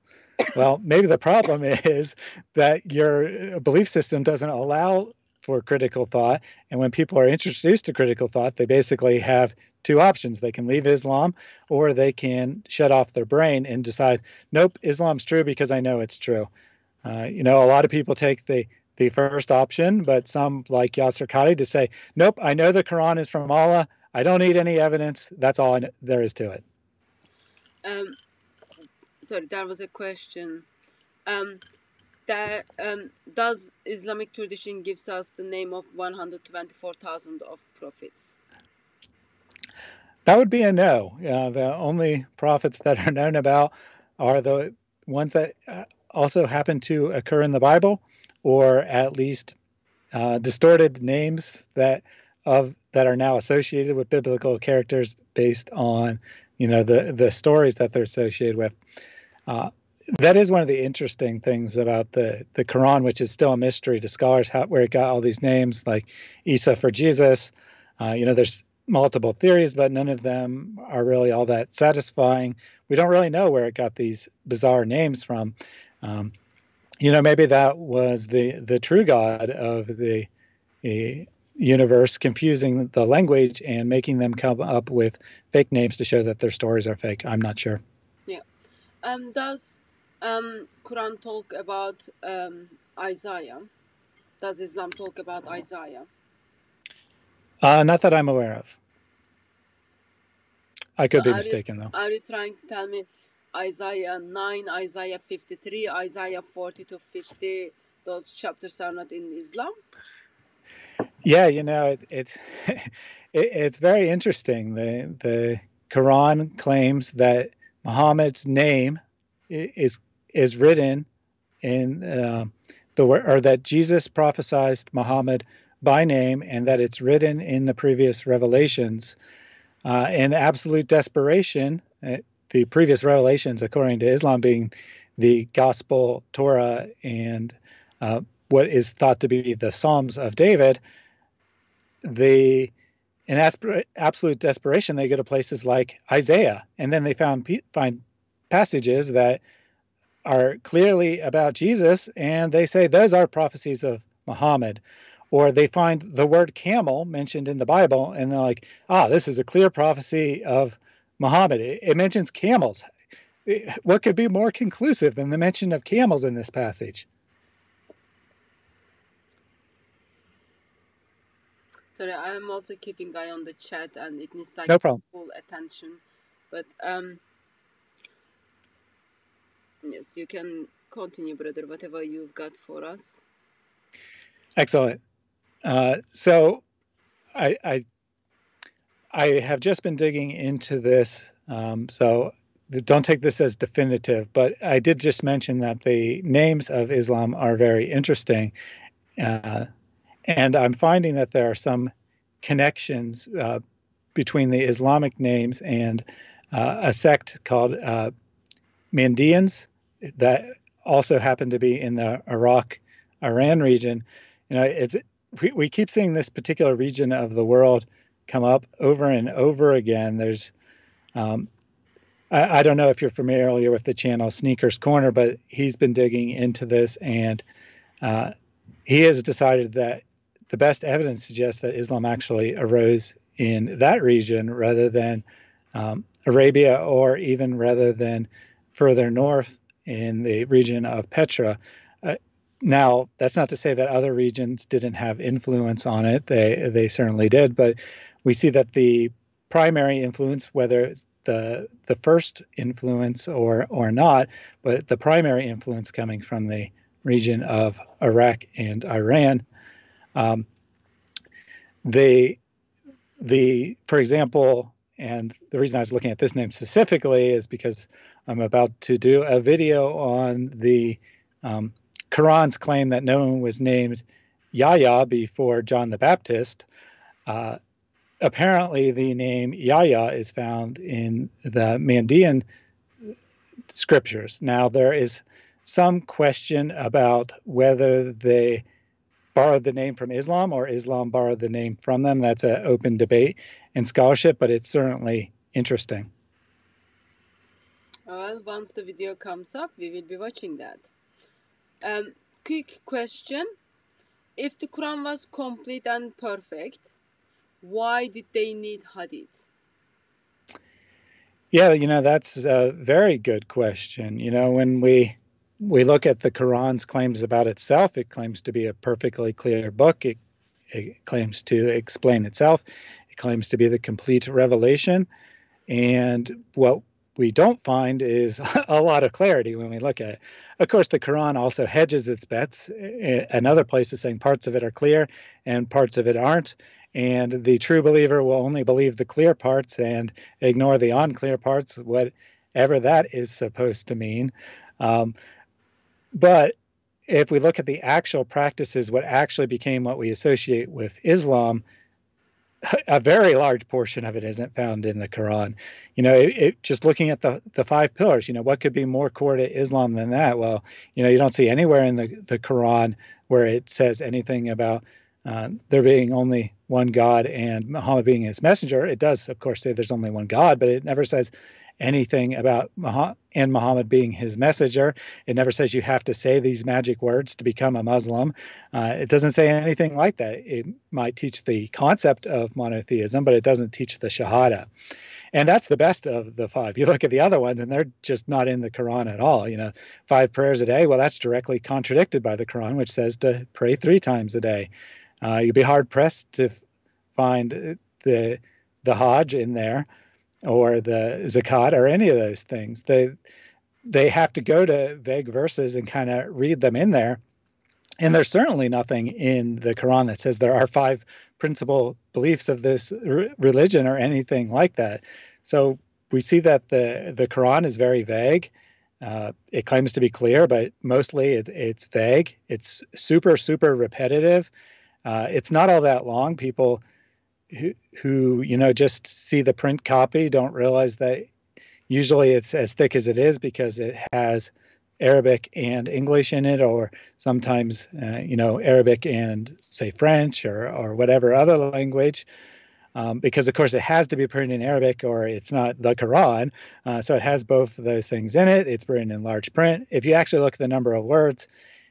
Well, maybe the problem is that your belief system doesn't allow for critical thought. And when people are introduced to critical thought, they basically have two options. They can leave Islam, or they can shut off their brain and decide, nope, Islam's true because I know it's true. A lot of people take the first option, but some like Yasser Qadi to say, nope, I know the Quran is from Allah. I don't need any evidence. That's all there is to it. Sorry, that was a question. Does Islamic tradition gives us the name of 124,000 of prophets? That would be a no. The only prophets that are known about are the ones that also happen to occur in the Bible, or at least distorted names that are now associated with biblical characters based on the stories that they're associated with. That is one of the interesting things about the Quran, which is still a mystery to scholars, where it got all these names like Isa for Jesus. There's multiple theories, but none of them are really all that satisfying. We don't really know where it got these bizarre names from. Maybe that was the true God of the universe confusing the language and making them come up with fake names to show that their stories are fake. I'm not sure. Yeah. Does Quran talk about Isaiah? Does Islam talk about Isaiah? Not that I'm aware of. I could be mistaken, though. Are you trying to tell me Isaiah 9, Isaiah 53, Isaiah 40 to 50, those chapters are not in Islam? Yeah, it's very interesting. The Quran claims that Muhammad's name is written in or that Jesus prophesied Muhammad by name, and that it's written in the previous revelations. In absolute desperation, the previous revelations, according to Islam, being the Gospel, Torah, and what is thought to be the Psalms of David, in absolute desperation, they go to places like Isaiah, and then they find passages that are clearly about Jesus, and they say those are prophecies of Muhammad. Or they find the word camel mentioned in the Bible, and they're like, this is a clear prophecy of Muhammad. It mentions camels. What could be more conclusive than the mention of camels in this passage? Sorry, I'm also keeping eye on the chat, and it needs like no problem. Full attention. But yes, you can continue, brother, whatever you've got for us. Excellent. So I have just been digging into this, so don't take this as definitive, but I did just mention that the names of Islam are very interesting, and I'm finding that there are some connections between the Islamic names and a sect called Mandeans that also happen to be in the Iraq-Iran region. We keep seeing this particular region of the world come up over and over again. There's, I don't know if you're familiar with the channel Sneakers Corner, but he's been digging into this, and he has decided that the best evidence suggests that Islam actually arose in that region rather than Arabia, or even rather than further north in the region of Petra. Now, that's not to say that other regions didn't have influence on it. They certainly did. But we see that the primary influence, whether it's the first influence or not, but the primary influence coming from the region of Iraq and Iran. For example, and the reason I was looking at this name specifically is because I'm about to do a video on the Quran's claim that no one was named Yahya before John the Baptist. Apparently, the name Yahya is found in the Mandean scriptures. Now, there is some question about whether they borrowed the name from Islam or Islam borrowed the name from them. That's an open debate in scholarship, but it's certainly interesting. Well, once the video comes up, we will be watching that. Quick question. If the Quran was complete and perfect, why did they need hadith? Yeah, that's a very good question. When we look at the Quran's claims about itself, it claims to be a perfectly clear book. It claims to explain itself. It claims to be the complete revelation. And what we don't find is a lot of clarity when we look at it. Of course, the Quran also hedges its bets. Another place is saying parts of it are clear and parts of it aren't. And the true believer will only believe the clear parts and ignore the unclear parts, whatever that is supposed to mean. But if we look at the actual practices, what actually became what we associate with Islam, a very large portion of it isn't found in the Quran. Just looking at the 5 pillars, what could be more core to Islam than that? Well, you don't see anywhere in the Quran where it says anything about there being only one God and Muhammad being his messenger. It does, of course, say there's only one God, but it never says anything about Muhammad being his messenger. It never says you have to say these magic words to become a Muslim. It doesn't say anything like that. It might teach the concept of monotheism, but it doesn't teach the Shahada. And that's the best of the 5. You look at the other ones, and they're just not in the Quran at all. 5 prayers a day. Well, that's directly contradicted by the Quran, which says to pray 3 times a day. You'd be hard pressed to find the Hajj in there, or the Zakat, or any of those things. They have to go to vague verses and kind of read them in there. And there's certainly nothing in the Quran that says there are 5 principal beliefs of this religion or anything like that. So we see that the Quran is very vague. It claims to be clear, but mostly it's vague. It's super, super repetitive. It's not all that long. People who just see the print copy don't realize that usually it's as thick as it is because it has Arabic and English in it, or sometimes Arabic and say French or whatever other language, because of course it has to be printed in Arabic or it's not the Quran. So it has both of those things in it. It's printed in large print. If you actually look at the number of words,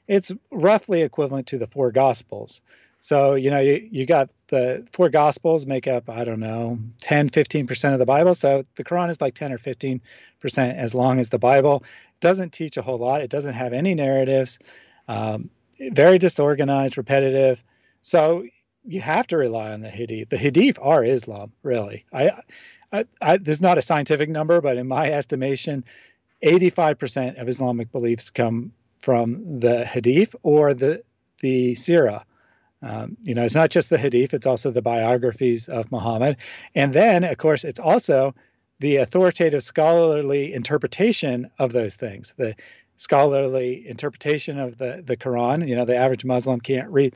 it's roughly equivalent to the 4 Gospels. So, you got the 4 Gospels make up, 10, 15% of the Bible. So the Quran is like 10 or 15% as long as the Bible. It doesn't teach a whole lot. It doesn't have any narratives. Very disorganized, repetitive. So you have to rely on the Hadith. The Hadith are Islam, really. There's not a scientific number, but in my estimation, 85% of Islamic beliefs come from the Hadith or the Sirah. It's not just the Hadith, it's also the biographies of Muhammad. And then, of course, it's also the authoritative scholarly interpretation of those things, the scholarly interpretation of the Quran. The average Muslim can't read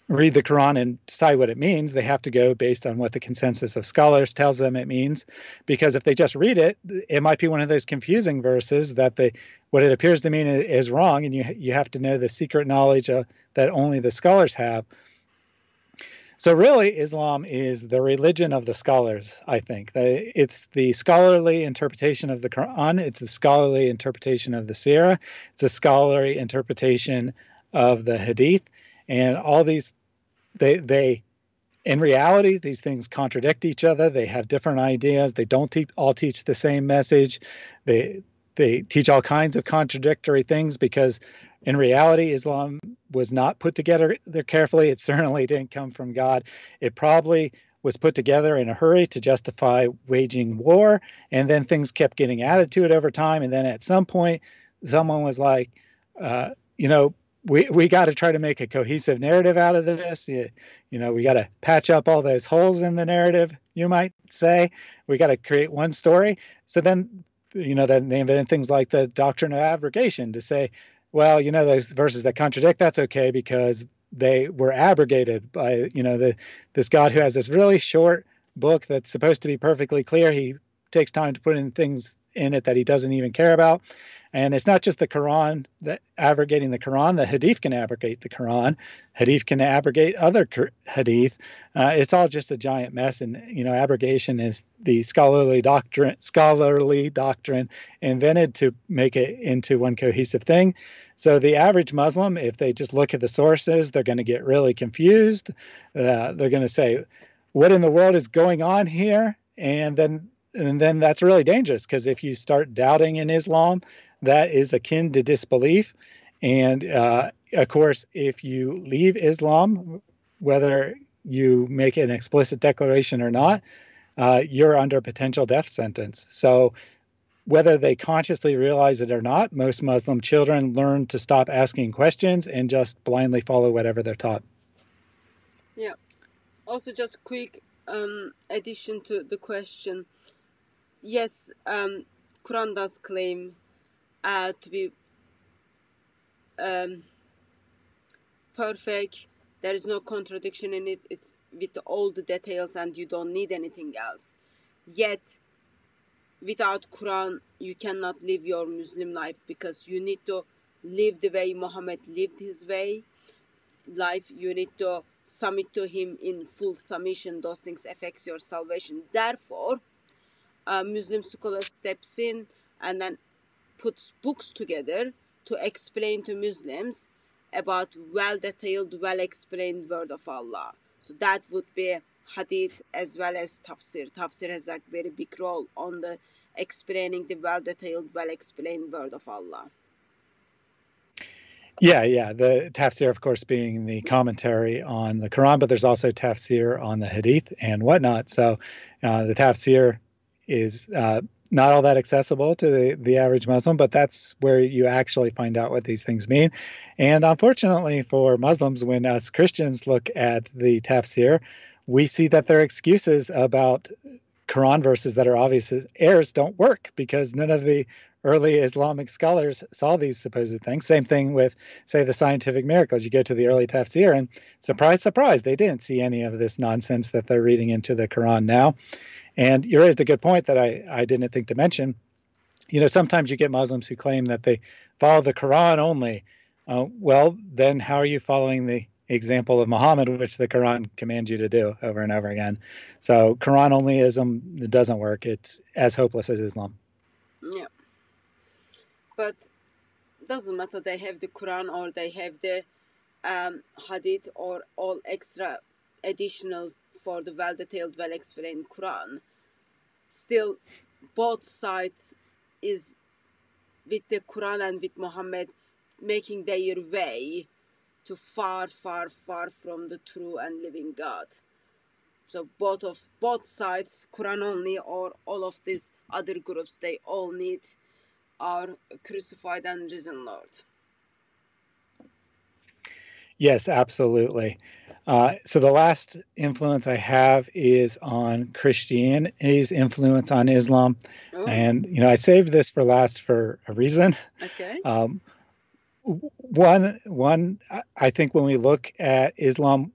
the Quran and decide what it means. They have to go based on what the consensus of scholars tells them it means, because if they just read it, it might be one of those confusing verses that what it appears to mean is wrong, and you have to know the secret knowledge that only the scholars have. So really, Islam is the religion of the scholars, I think. That it's the scholarly interpretation of the Quran, it's the scholarly interpretation of the Sirah, it's a scholarly interpretation of the Hadith, and all these they in reality, these things contradict each other. They have different ideas. They don't all teach the same message. They teach all kinds of contradictory things because in reality, Islam was not put together there carefully. It certainly didn't come from God. It probably was put together in a hurry to justify waging war, and then things kept getting added to it over time. And then at some point, someone was like, we got to try to make a cohesive narrative out of this. We got to patch up all those holes in the narrative, you might say. We got to create one story. So then, then they invented things like the doctrine of abrogation to say, well, those verses that contradict, that's okay because they were abrogated by, this God who has this really short book that's supposed to be perfectly clear. He takes time to put in things in it that he doesn't even care about. And it's not just the Quran that abrogating the Quran. The Hadith can abrogate the Quran. Hadith can abrogate other Hadith. It's all just a giant mess. And abrogation is the scholarly doctrine invented to make it into one cohesive thing. So the average Muslim, if they just look at the sources, they're going to get really confused. They're going to say, "What in the world is going on here?" And then that's really dangerous, because if you start doubting in Islam, that is akin to disbelief. And of course, if you leave Islam, whether you make an explicit declaration or not, you're under a potential death sentence. So whether they consciously realize it or not, most Muslim children learn to stop asking questions and just blindly follow whatever they're taught. Yeah. Also, just quick addition to the question. Yes, Quran does claim to be perfect. There is no contradiction in it. It's with all the details and you don't need anything else. Yet, without Quran, you cannot live your Muslim life, because you need to live the way Muhammad lived his life. You need to submit to him in full submission. Those things affects your salvation. Therefore, a Muslim scholar steps in and then puts books together to explain to Muslims about well-detailed, well-explained word of Allah. So that would be Hadith as well as Tafsir. Tafsir has a very big role on the explaining the well-detailed, well-explained word of Allah. Yeah. The tafsir, of course, being the commentary on the Quran, but there's also tafsir on the Hadith and whatnot. So the tafsir is not all that accessible to the average Muslim, but that's where you actually find out what these things mean. And unfortunately for Muslims, when us Christians look at the tafsir, we see that their excuses about Quran verses that are obvious as errors don't work, because none of the early Islamic scholars saw these supposed things. Same thing with, say, the scientific miracles. You go to the early tafsir and surprise, surprise, they didn't see any of this nonsense that they're reading into the Quran now. And you raised a good point that I didn't think to mention. Sometimes you get Muslims who claim that they follow the Quran only. Well, then how are you following the example of Muhammad, which the Quran commands you to do over and over again? So Quran onlyism, it doesn't work. It's as hopeless as Islam. Yeah. But doesn't matter they have the Quran or they have the Hadith or all extra additional for the well-detailed, well-explained Quran. Still, both sides is with the Quran and with Muhammad making their way to far, far, far from the true and living God. So both sides, Quran only or all of these other groups, they all need our crucified and risen Lord. Yes, absolutely. So the last influence I have is on Christianity's influence on Islam. Oh. And, I saved this for last for a reason. Okay. One, I think when we look at Islam,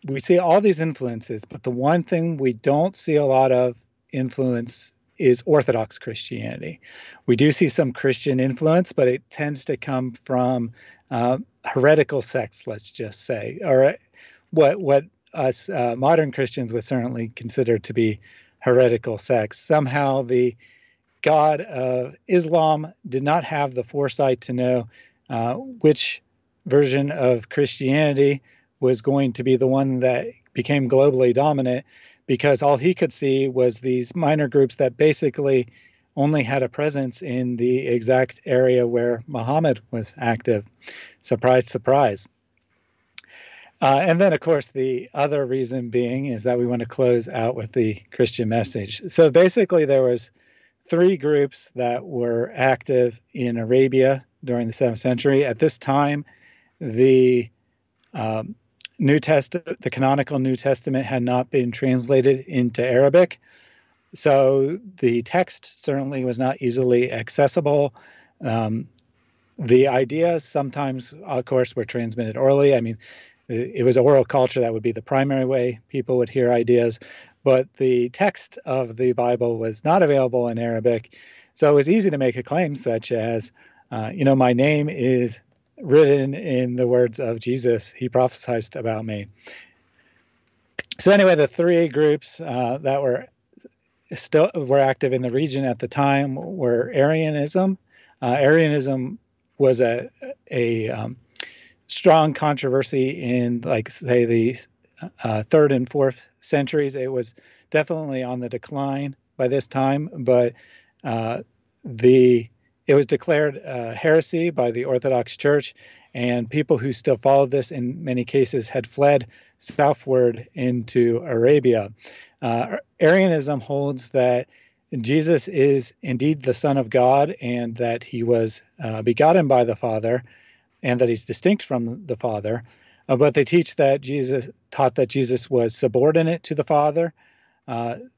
we see all these influences, but the one thing we don't see a lot of influence is Orthodox Christianity. We do see some Christian influence, but it tends to come from heretical sects, let's just say, or what us modern Christians would certainly consider to be heretical sects. Somehow the God of Islam did not have the foresight to know which version of Christianity was going to be the one that became globally dominant, because all he could see was these minor groups that basically only had a presence in the exact area where Muhammad was active. Surprise, surprise. And then, of course, the other reason being is that we want to close out with the Christian message. So basically, there was three groups that were active in Arabia during the 7th century. At this time, the the canonical New Testament had not been translated into Arabic. So the text certainly was not easily accessible. The ideas sometimes, of course, were transmitted orally. I mean, it was oral culture that would be the primary way people would hear ideas, but the text of the Bible was not available in Arabic. So it was easy to make a claim such as, my name is written in the words of Jesus. He prophesied about me. So anyway, the three groups that were active in the region at the time were Arianism. Arianism was a strong controversy in, like, say, the 3rd and 4th centuries. It was definitely on the decline by this time, but it was declared heresy by the Orthodox Church, and people who still followed this in many cases had fled southward into Arabia. Arianism holds that Jesus is indeed the Son of God and that he was begotten by the Father and that he's distinct from the Father. But they teach that Jesus was subordinate to the Father.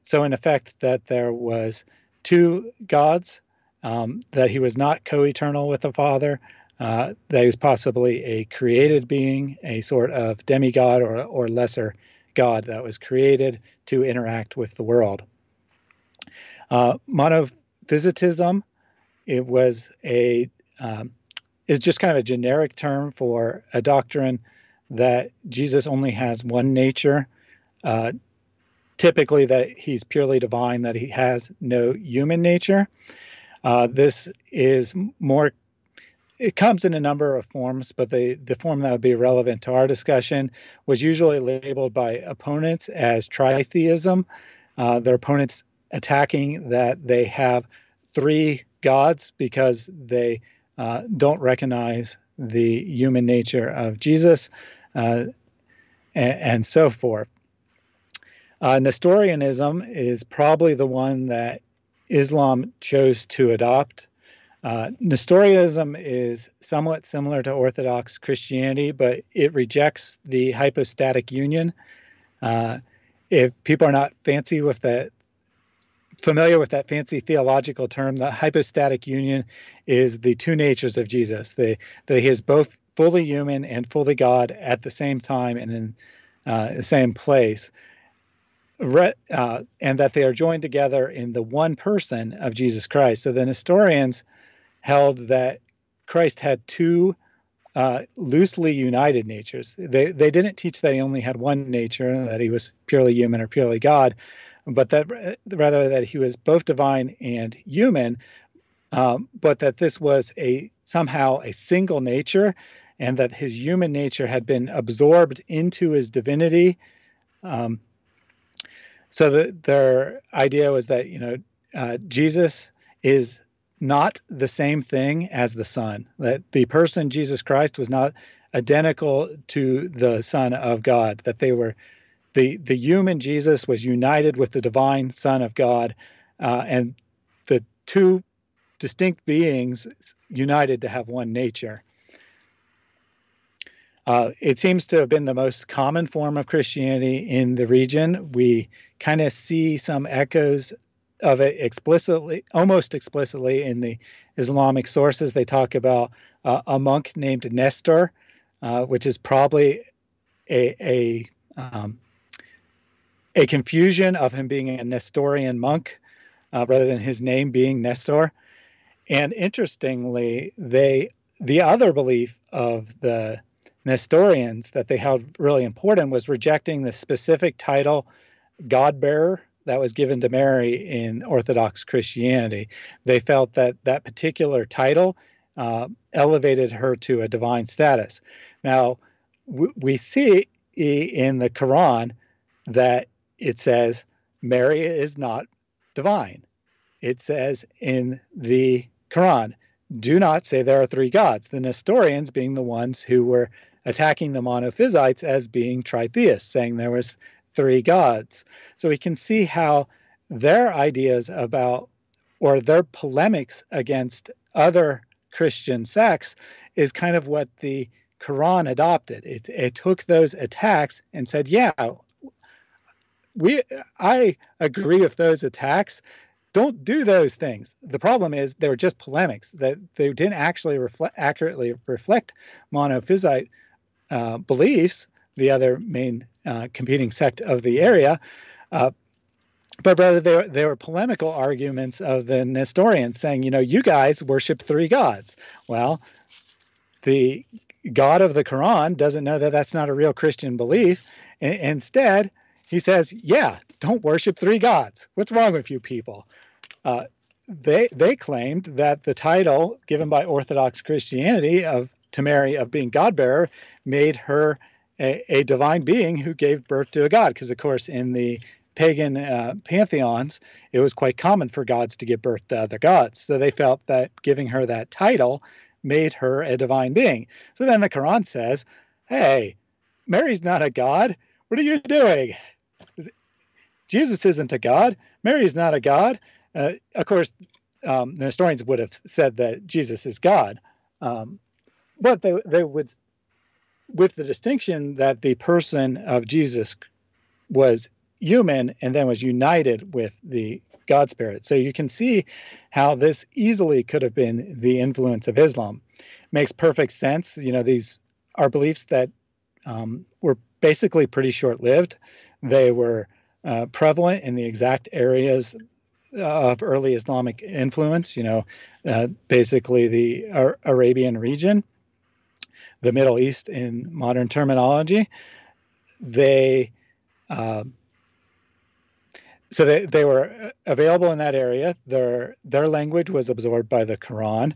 So in effect, that there was two gods, that he was not co-eternal with the Father, that he was possibly a created being, a sort of demigod or lesser God that was created to interact with the world. Monophysitism, it was is just kind of a generic term for a doctrine that Jesus only has one nature, typically that he's purely divine, that he has no human nature. This is more, it comes in a number of forms, but the form that would be relevant to our discussion was usually labeled by opponents as tritheism. Their opponents attacking that they have three gods because they don't recognize the human nature of Jesus, and so forth. Nestorianism is probably the one that Islam chose to adopt. Nestorianism is somewhat similar to Orthodox Christianity, but it rejects the hypostatic union. If people are not familiar with that fancy theological term, the hypostatic union is the two natures of Jesus, that he is both fully human and fully God at the same time and in the same place, and that they are joined together in the one person of Jesus Christ. So the Nestorians held that Christ had two loosely united natures. They didn't teach that he only had one nature, that he was purely human or purely God, but that rather that he was both divine and human, but that this was somehow a single nature, and that his human nature had been absorbed into his divinity. So their idea was that Jesus is not the same thing as the Son, that the person Jesus Christ was not identical to the Son of God, that they were the human Jesus was united with the divine Son of God, and the two distinct beings united to have one nature. It seems to have been the most common form of Christianity in the region. We kind of see some echoes of it almost explicitly in the Islamic sources. They talk about a monk named Nestor, which is probably a confusion of him being a Nestorian monk rather than his name being Nestor. And interestingly, the other belief of the Nestorians that they held really important was rejecting the specific title God-bearer that was given to Mary in Orthodox Christianity. They felt that that particular title elevated her to a divine status. Now, we see in the Quran that it says Mary is not divine. It says in the Quran, do not say there are three gods. The Nestorians being the ones who were attacking the monophysites as being tritheists, saying there was 3 gods. So we can see how their ideas about, or their polemics against other Christian sects is kind of what the Quran adopted. It took those attacks and said, yeah, I agree with those attacks. Don't do those things. The problem is they were just polemics, that they didn't actually accurately reflect monophysite beliefs, the other main competing sect of the area, but rather they were polemical arguments of the Nestorians saying, you guys worship 3 gods. Well, the God of the Quran doesn't know that that's not a real Christian belief. Instead, he says, yeah, don't worship 3 gods. What's wrong with you people? They claimed that the title given by Orthodox Christianity to Mary of being God-bearer made her a divine being who gave birth to a god. Because, of course, in the pagan pantheons, it was quite common for gods to give birth to other gods. So they felt that giving her that title made her a divine being. So then the Quran says, hey, Mary's not a god. What are you doing? Jesus isn't a god. Mary's not a god. Of course, the historians would have said that Jesus is God. But they would, with the distinction that the person of Jesus was human and then was united with the God spirit. So you can see how this easily could have been the influence of Islam. Makes perfect sense. These are beliefs that were basically pretty short-lived. They were prevalent in the exact areas of early Islamic influence, basically the Arabian region, the Middle East in modern terminology. They were available in that area. Their language was absorbed by the Quran,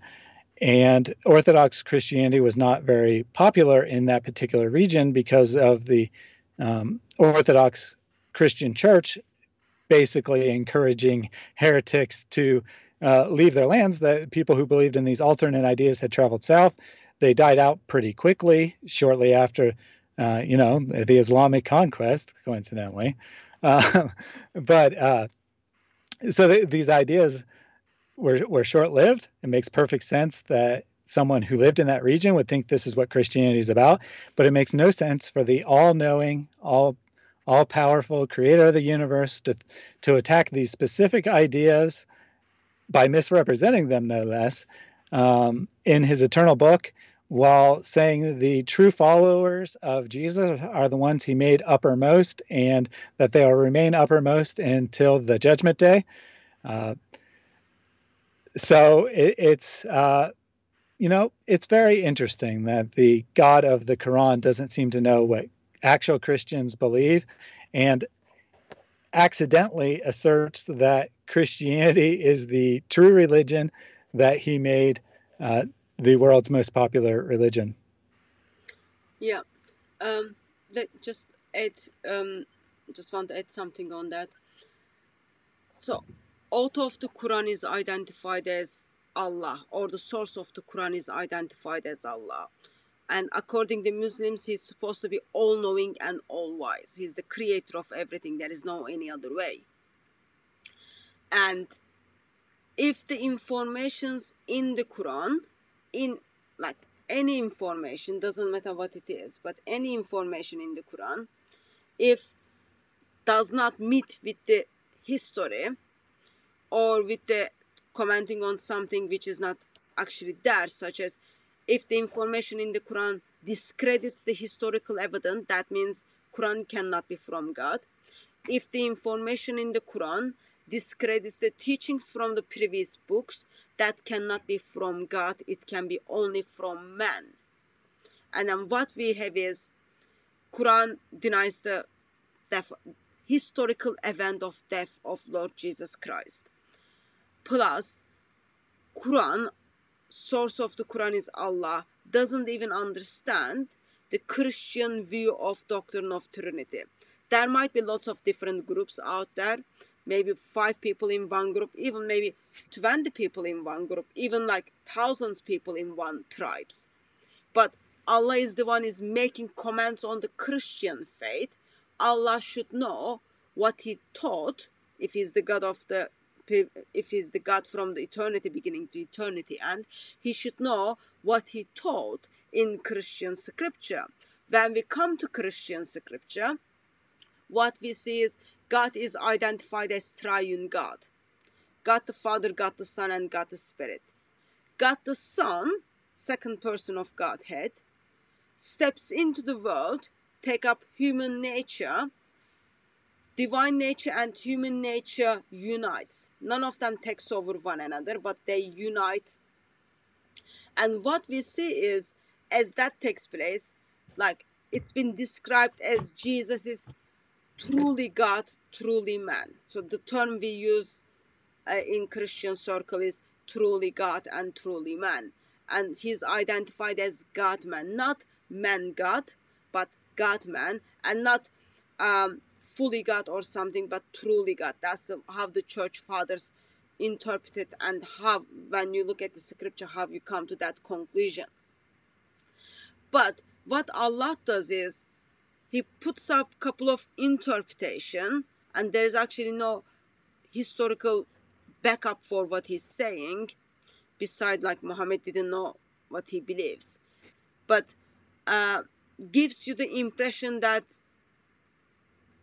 and Orthodox Christianity was not very popular in that particular region because of the Orthodox Christian Church basically encouraging heretics to leave their lands. That people who believed in these alternate ideas had traveled south. They died out pretty quickly, shortly after, the Islamic conquest, coincidentally. So these ideas were short-lived. It makes perfect sense that someone who lived in that region would think this is what Christianity is about, but it makes no sense for the all-knowing, all-powerful creator of the universe to attack these specific ideas by misrepresenting them, no less, in his eternal book, while saying the true followers of Jesus are the ones he made uppermost and that they will remain uppermost until the judgment day. So it's very interesting that the God of the Quran doesn't seem to know what actual Christians believe, and accidentally asserts that Christianity is the true religion, that he made the world's most popular religion. Yeah, just want to add something on that. So, author of the Quran is identified as Allah, or the source of the Quran is identified as Allah. And according to Muslims, he's supposed to be all-knowing and all-wise. He's the creator of everything. There is no any other way. And if the informations in the Quran, any information, doesn't matter what it is, but any information in the Quran, if does not meet with the history or with the commenting on something which is not actually there, such as if the information in the Quran discredits the historical evidence, that means Quran cannot be from God. If the information in the Quran discredits the teachings from the previous books, that cannot be from God, it can be only from man. And then what we have is Quran denies the historical event of death of Lord Jesus Christ. Plus, Quran, source of the Quran is Allah, doesn't even understand the Christian view of doctrine of Trinity. There might be lots of different groups out there, maybe 5 people in one group, even maybe 20 people in one group, even like thousands of people in one tribes. But Allah is the one is making comments on the Christian faith, Allah should know what he taught, if he's the God from the eternity beginning to eternity end, he should know what he taught in Christian scripture. When we come to Christian scripture, what we see is God is identified as triune God. God the Father, God the Son, and God the Spirit. God the Son, second person of Godhead, steps into the world, take up human nature. Divine nature and human nature unites. None of them takes over one another, but they unite. And what we see is, as that takes place, like it's been described as Jesus is truly God, truly man. So the term we use in Christian circle is truly God and truly man. And he's identified as God-man, not man-God, but God-man, and not fully God or something, but truly God. That's how the church fathers interpret it, and how, when you look at the scripture, how you come to that conclusion. But what Allah does is, he puts up a couple of interpretation, and there is actually no historical backup for what he's saying, beside like Muhammad didn't know what he believes, but gives you the impression that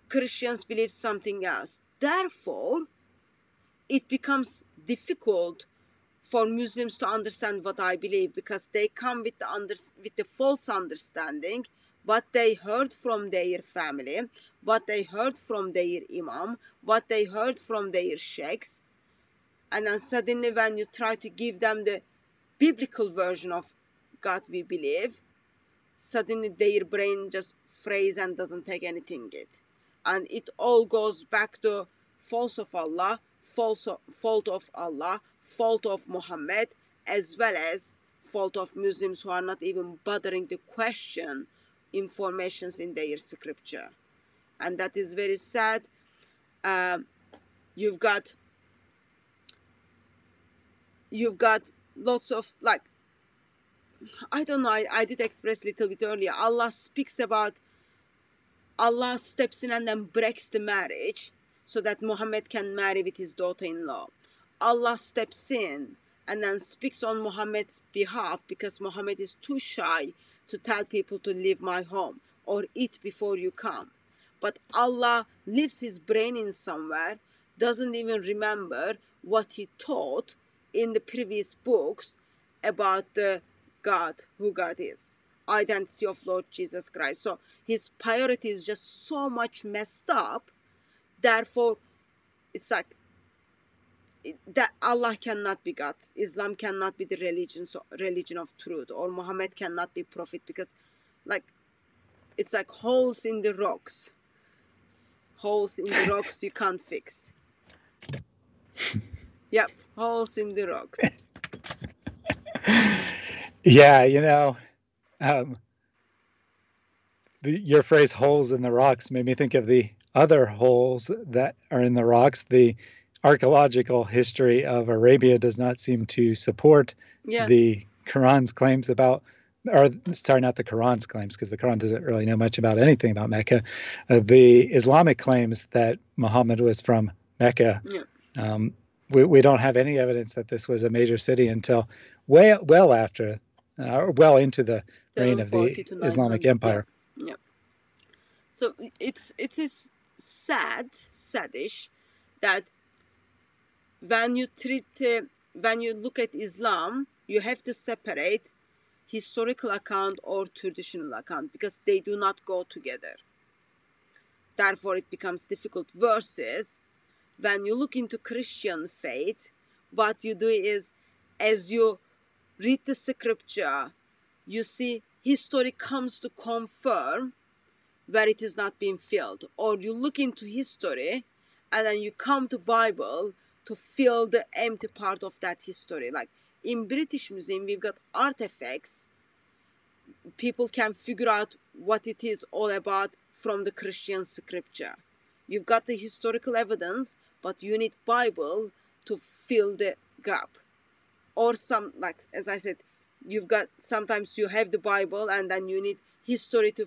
Christians believe something else. Therefore, it becomes difficult for Muslims to understand what I believe, because they come with the false understanding, what they heard from their family, what they heard from their imam, what they heard from their sheikhs, and then suddenly when you try to give them the biblical version of God we believe, suddenly their brain just freezes and doesn't take anything it. And it all goes back to fault of Allah, fault of Allah, fault of Muhammad, as well as fault of Muslims who are not even bothering to question informations in their scripture. And that is very sad. You've got lots of, like, I don't know, I did express a little bit earlier. Allah speaks about, Allah steps in and then breaks the marriage so that Muhammad can marry with his daughter-in-law. Allah steps in and then speaks on Muhammad's behalf because Muhammad is too shy to tell people to leave my home or eat before you come. But Allah leaves his brain in somewhere, doesn't even remember what he taught in the previous books about the God, who God is, identity of Lord Jesus Christ. So his priority is just so much messed up. Therefore, it's like that Allah cannot be God, Islam cannot be the religion of truth, or Muhammad cannot be prophet, because like it's like holes in the rocks. Holes in the rocks you can't fix. Yep, holes in the rocks. Yeah, your phrase "holes in the rocks" made me think of the other holes that are in the rocks. The archaeological history of Arabia does not seem to support the Quran's claims about, or sorry, not the Quran's claims, because the Quran doesn't really know much about anything about Mecca. The Islamic claims that Muhammad was from Mecca. Yeah. We don't have any evidence that this was a major city until well after, well into the reign of the Islamic Empire. Yeah. So it is saddish that when you look at Islam, you have to separate historical account or traditional account, because they do not go together. Therefore, it becomes difficult. Versus when you look into Christian faith, what you do is, as you read the scripture, you see history comes to confirm where it is not being filled. Or you look into history and then you come to Bible to fill the empty part of that history. Like in British Museum, we've got artifacts. People can figure out what it is all about from the Christian scripture. You've got the historical evidence, but you need Bible to fill the gap. Or some, like as I said, You've got, sometimes you have the Bible and then you need history to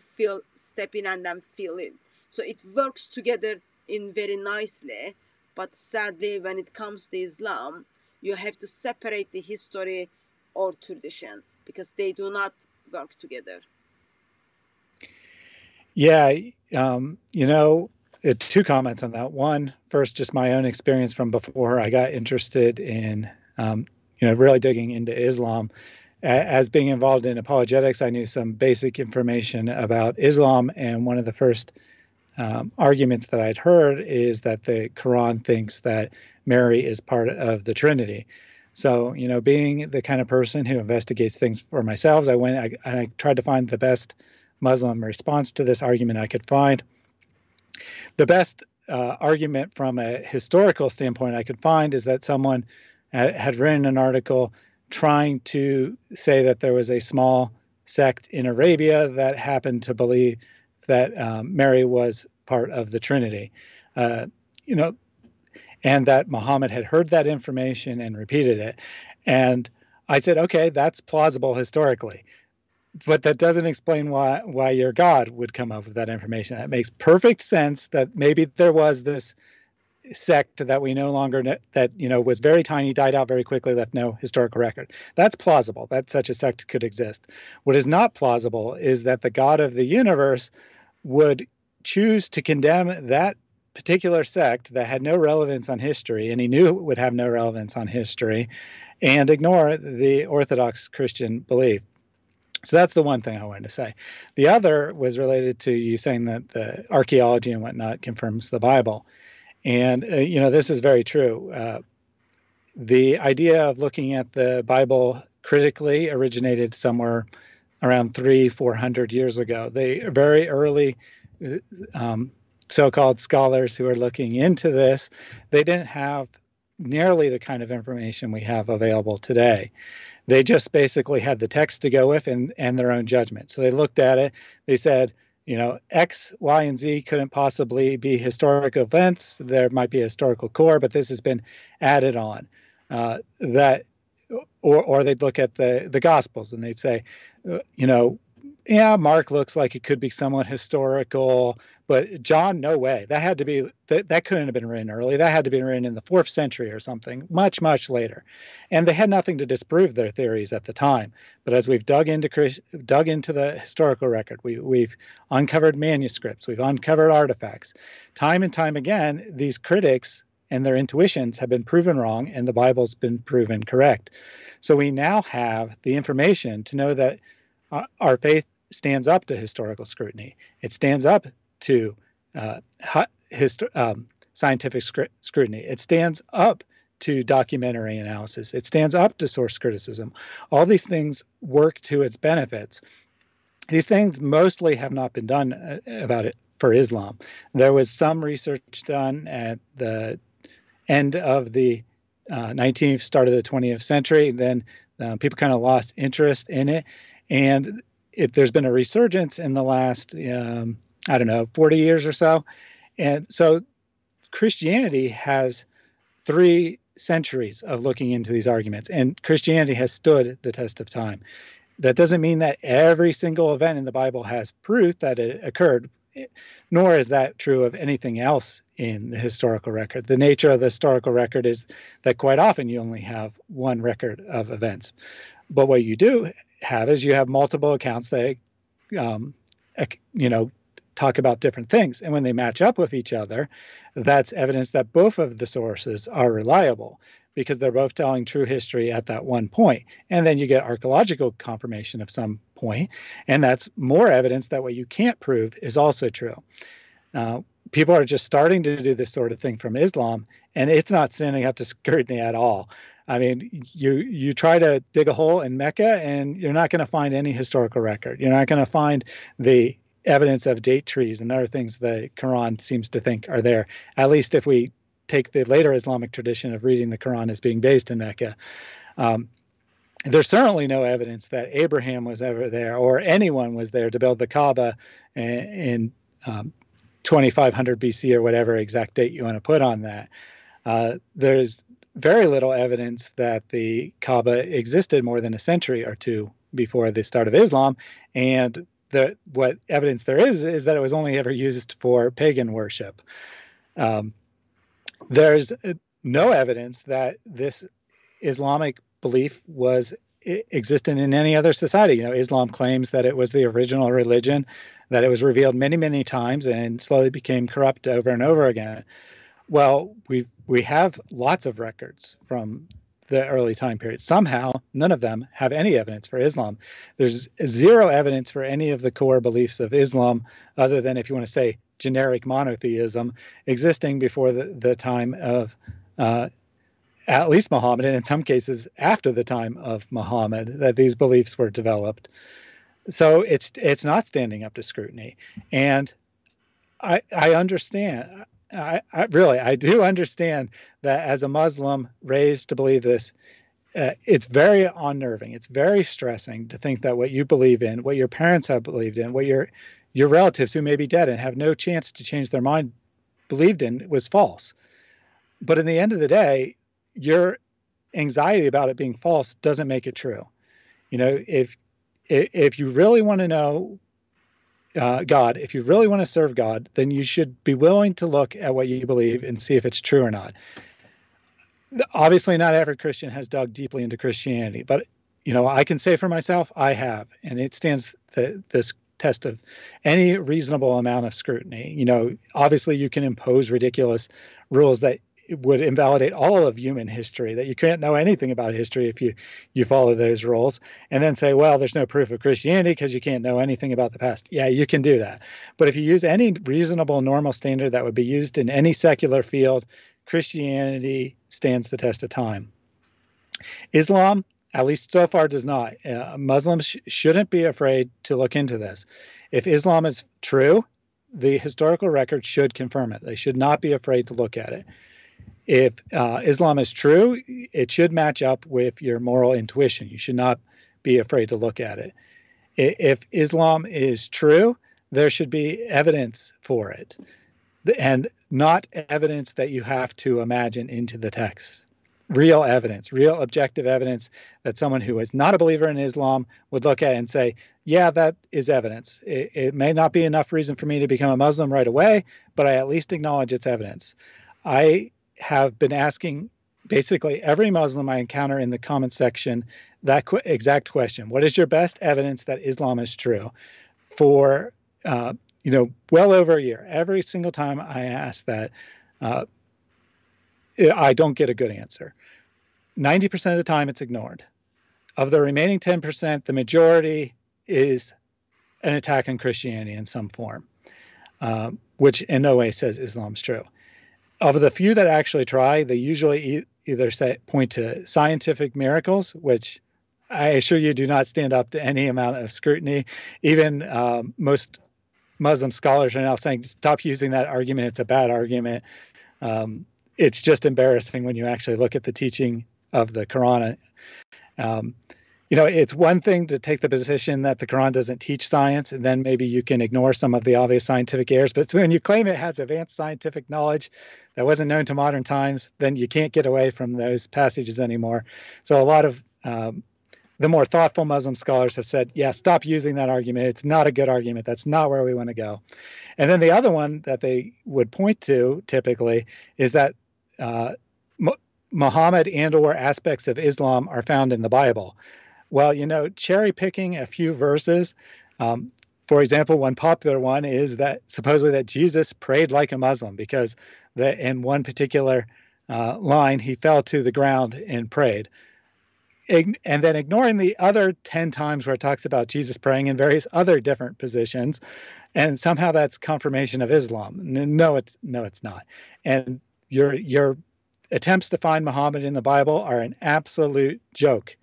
step in and then feel it. So it works together in very nicely. But sadly, when it comes to Islam, you have to separate the history or tradition because they do not work together. Yeah, two comments on that. One, first, just my own experience from before I got interested in, really digging into Islam. As being involved in apologetics, I knew some basic information about Islam, and one of the first arguments that I'd heard is that the Quran thinks that Mary is part of the Trinity. So, being the kind of person who investigates things for myself, I tried to find the best Muslim response to this argument I could find. The best argument from a historical standpoint I could find is that someone had written an article trying to say that there was a small sect in Arabia that happened to believe that Mary was part of the Trinity, and that Muhammad had heard that information and repeated it. And I said, okay, that's plausible historically, but that doesn't explain why your God would come up with that information. That makes perfect sense that maybe there was this sect that we no longer know, that was very tiny, died out very quickly, left no historical record. That's plausible that such a sect could exist. What is not plausible is that the God of the universe would choose to condemn that particular sect that had no relevance on history, and he knew it would have no relevance on history, and ignore the Orthodox Christian belief. So that's the one thing I wanted to say. The other was related to you saying that the archaeology and whatnot confirms the Bible. And, this is very true. The idea of looking at the Bible critically originated somewhere around 400 years ago. The very early so-called scholars who are looking into this, they didn't have nearly the kind of information we have available today. They just basically had the text to go with and their own judgment. So they looked at it, they said, X, Y, and Z couldn't possibly be historical events. There might be a historical core, but this has been added on. Or they'd look at the Gospels and they'd say, Mark looks like it could be somewhat historical, but John, no way. That had to be that couldn't have been written early. That had to be written in the 4th century or something, much, much later. And they had nothing to disprove their theories at the time. But as we've dug into the historical record, we've uncovered manuscripts, we've uncovered artifacts. Time and time again, these critics and their intuitions have been proven wrong, and the Bible's been proven correct. So we now have the information to know that our faith stands up to historical scrutiny. It stands up to scientific scrutiny. It stands up to documentary analysis. It stands up to source criticism. All these things work to its benefits. These things mostly have not been done about it for Islam. There was some research done at the end of the 19th, start of the 20th century. Then people kind of lost interest in it. And there's been a resurgence in the last, 40 years or so. And so Christianity has 3 centuries of looking into these arguments, and Christianity has stood the test of time. That doesn't mean that every single event in the Bible has proof that it occurred, nor is that true of anything else in the historical record. The nature of the historical record is that quite often you only have one record of events. But what you do have is you have multiple accounts that, talk about different things. And when they match up with each other, that's evidence that both of the sources are reliable because they're both telling true history at that one point. And then you get archaeological confirmation of some point, and that's more evidence that what you can't prove is also true. People are just starting to do this sort of thing from Islam, and it's not standing up to scrutiny at all. I mean, you try to dig a hole in Mecca, and you're not going to find any historical record. You're not going to find the evidence of date trees and other things the Quran seems to think are there, at least if we take the later Islamic tradition of reading the Quran as being based in Mecca. There's certainly no evidence that Abraham was ever there or anyone was there to build the Kaaba in 2500 BC or whatever exact date you want to put on that. There's very little evidence that the Kaaba existed more than a century or two before the start of Islam. And what evidence there is that it was only ever used for pagan worship. There's no evidence that this Islamic belief was existent in any other society. Islam claims that it was the original religion, that it was revealed many, many times and slowly became corrupt over and over again. Well, we have lots of records from the early time period. Somehow, none of them have any evidence for Islam. There's zero evidence for any of the core beliefs of Islam, other than, if you want to say, generic monotheism, existing before the time of at least Muhammad, and in some cases after the time of Muhammad, that these beliefs were developed. So it's not standing up to scrutiny. And I understand. I do understand that as a Muslim raised to believe this, it's very unnerving. It's very stressing to think that what you believe in, what your parents have believed in, what your relatives who may be dead and have no chance to change their mind believed in was false. But in the end of the day, your anxiety about it being false doesn't make it true. If you really want to know God, if you really want to serve God, then you should be willing to look at what you believe and see if it's true or not. Obviously, not every Christian has dug deeply into Christianity, but I can say for myself, I have, and it stands this test of any reasonable amount of scrutiny. Obviously, you can impose ridiculous rules that would invalidate all of human history, that you can't know anything about history if you follow those rules, and then say, well, there's no proof of Christianity because you can't know anything about the past. Yeah, you can do that. But if you use any reasonable, normal standard that would be used in any secular field, Christianity stands the test of time. Islam, at least so far, does not. Muslims shouldn't be afraid to look into this. If Islam is true, the historical record should confirm it. They should not be afraid to look at it. If Islam is true, it should match up with your moral intuition. You should not be afraid to look at it. If Islam is true, there should be evidence for it, and not evidence that you have to imagine into the text. Real evidence, real objective evidence that someone who is not a believer in Islam would look at and say, yeah, that is evidence. It may not be enough reason for me to become a Muslim right away, but I at least acknowledge its evidence. I have been asking basically every Muslim I encounter in the comment section that exact question. What is your best evidence that Islam is true? For well over a year. Every single time I ask that, I don't get a good answer. 90% of the time it's ignored. Of the remaining 10%, the majority is an attack on Christianity in some form, which in no way says Islam's true. Of the few that actually try, they usually either point to scientific miracles, which I assure you do not stand up to any amount of scrutiny. Even most Muslim scholars are now saying, stop using that argument. It's a bad argument. It's just embarrassing when you actually look at the teaching of the Quran. It's one thing to take the position that the Quran doesn't teach science, and then maybe you can ignore some of the obvious scientific errors. But when you claim it has advanced scientific knowledge that wasn't known to modern times, then you can't get away from those passages anymore. So a lot of the more thoughtful Muslim scholars have said, yeah, stop using that argument. It's not a good argument. That's not where we want to go. And then the other one that they would point to typically is that Muhammad and or aspects of Islam are found in the Bible. Well, cherry picking a few verses. For example, one popular one is that supposedly that Jesus prayed like a Muslim because in one particular line, he fell to the ground and prayed. And then ignoring the other 10 times where it talks about Jesus praying in various other different positions. And somehow that's confirmation of Islam. No, it's not. And your attempts to find Muhammad in the Bible are an absolute joke.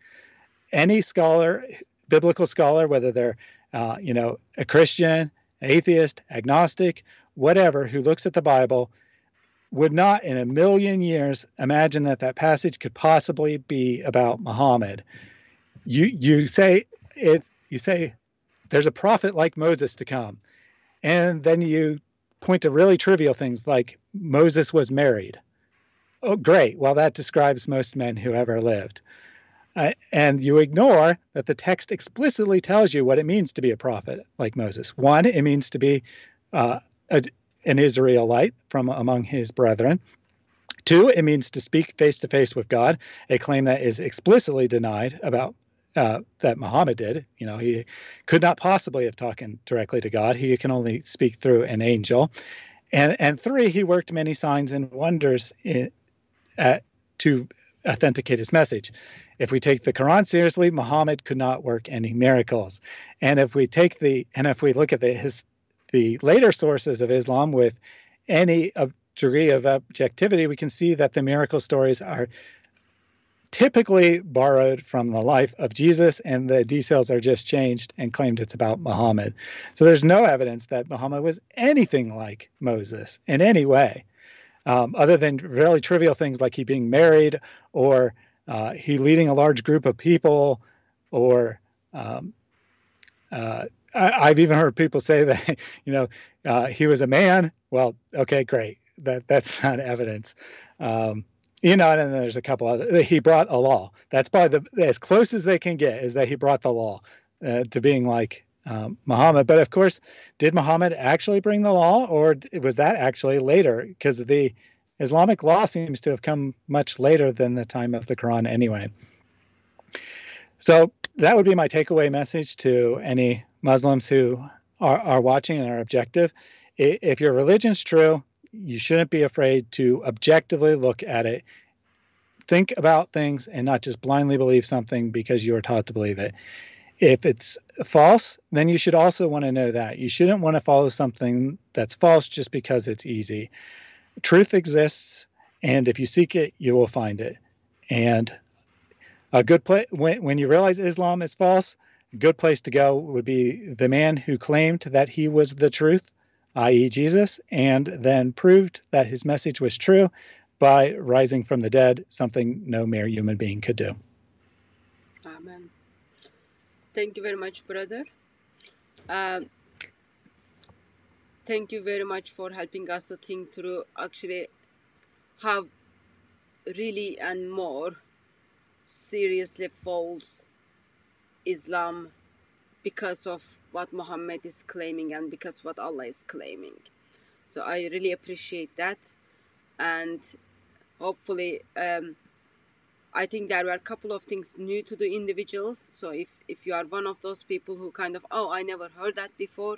Any scholar, biblical scholar, whether they're, a Christian, atheist, agnostic, whatever, who looks at the Bible, would not in a million years imagine that passage could possibly be about Muhammad. You say there's a prophet like Moses to come, and then you point to really trivial things like Moses was married. Oh, great. Well, that describes most men who ever lived. And you ignore that the text explicitly tells you what it means to be a prophet like Moses. One, it means to be an Israelite from among his brethren. Two, it means to speak face to face with God, a claim that is explicitly denied about that Muhammad did. He could not possibly have talked directly to God. He can only speak through an angel. And three, he worked many signs and wonders to authenticate his message. If we take the Quran seriously, Muhammad could not work any miracles. And if we look at the later sources of Islam with any degree of objectivity, we can see that the miracle stories are typically borrowed from the life of Jesus, and the details are just changed and claimed it's about Muhammad. So there's no evidence that Muhammad was anything like Moses in any way, other than really trivial things like he being married, or he leading a large group of people, or I've even heard people say that he was a man. Well, okay, great. That's not evidence. And then there's a couple other. He brought a law. That's probably as close as they can get, is that he brought the law to being like Muhammad. But of course, did Muhammad actually bring the law, or was that actually later? Because the Islamic law seems to have come much later than the time of the Quran anyway. So that would be my takeaway message to any Muslims who are watching and are objective. If your religion's true, you shouldn't be afraid to objectively look at it, think about things, and not just blindly believe something because you were taught to believe it. If it's false, then you should also want to know that. You shouldn't want to follow something that's false just because it's easy. Truth exists, and if you seek it, you will find it. And a good place, when you realize Islam is false, a good place to go would be the man who claimed that he was the truth, i.e. Jesus, and then proved that his message was true by rising from the dead, something no mere human being could do. Amen. Thank you very much, brother. Thank you very much for helping us to think through actually how really and more seriously false Islam because of what Muhammad is claiming and because what Allah is claiming. So I really appreciate that. And hopefully, I think there were a couple of things new to the individuals. So if you are one of those people who kind of, oh, I never heard that before,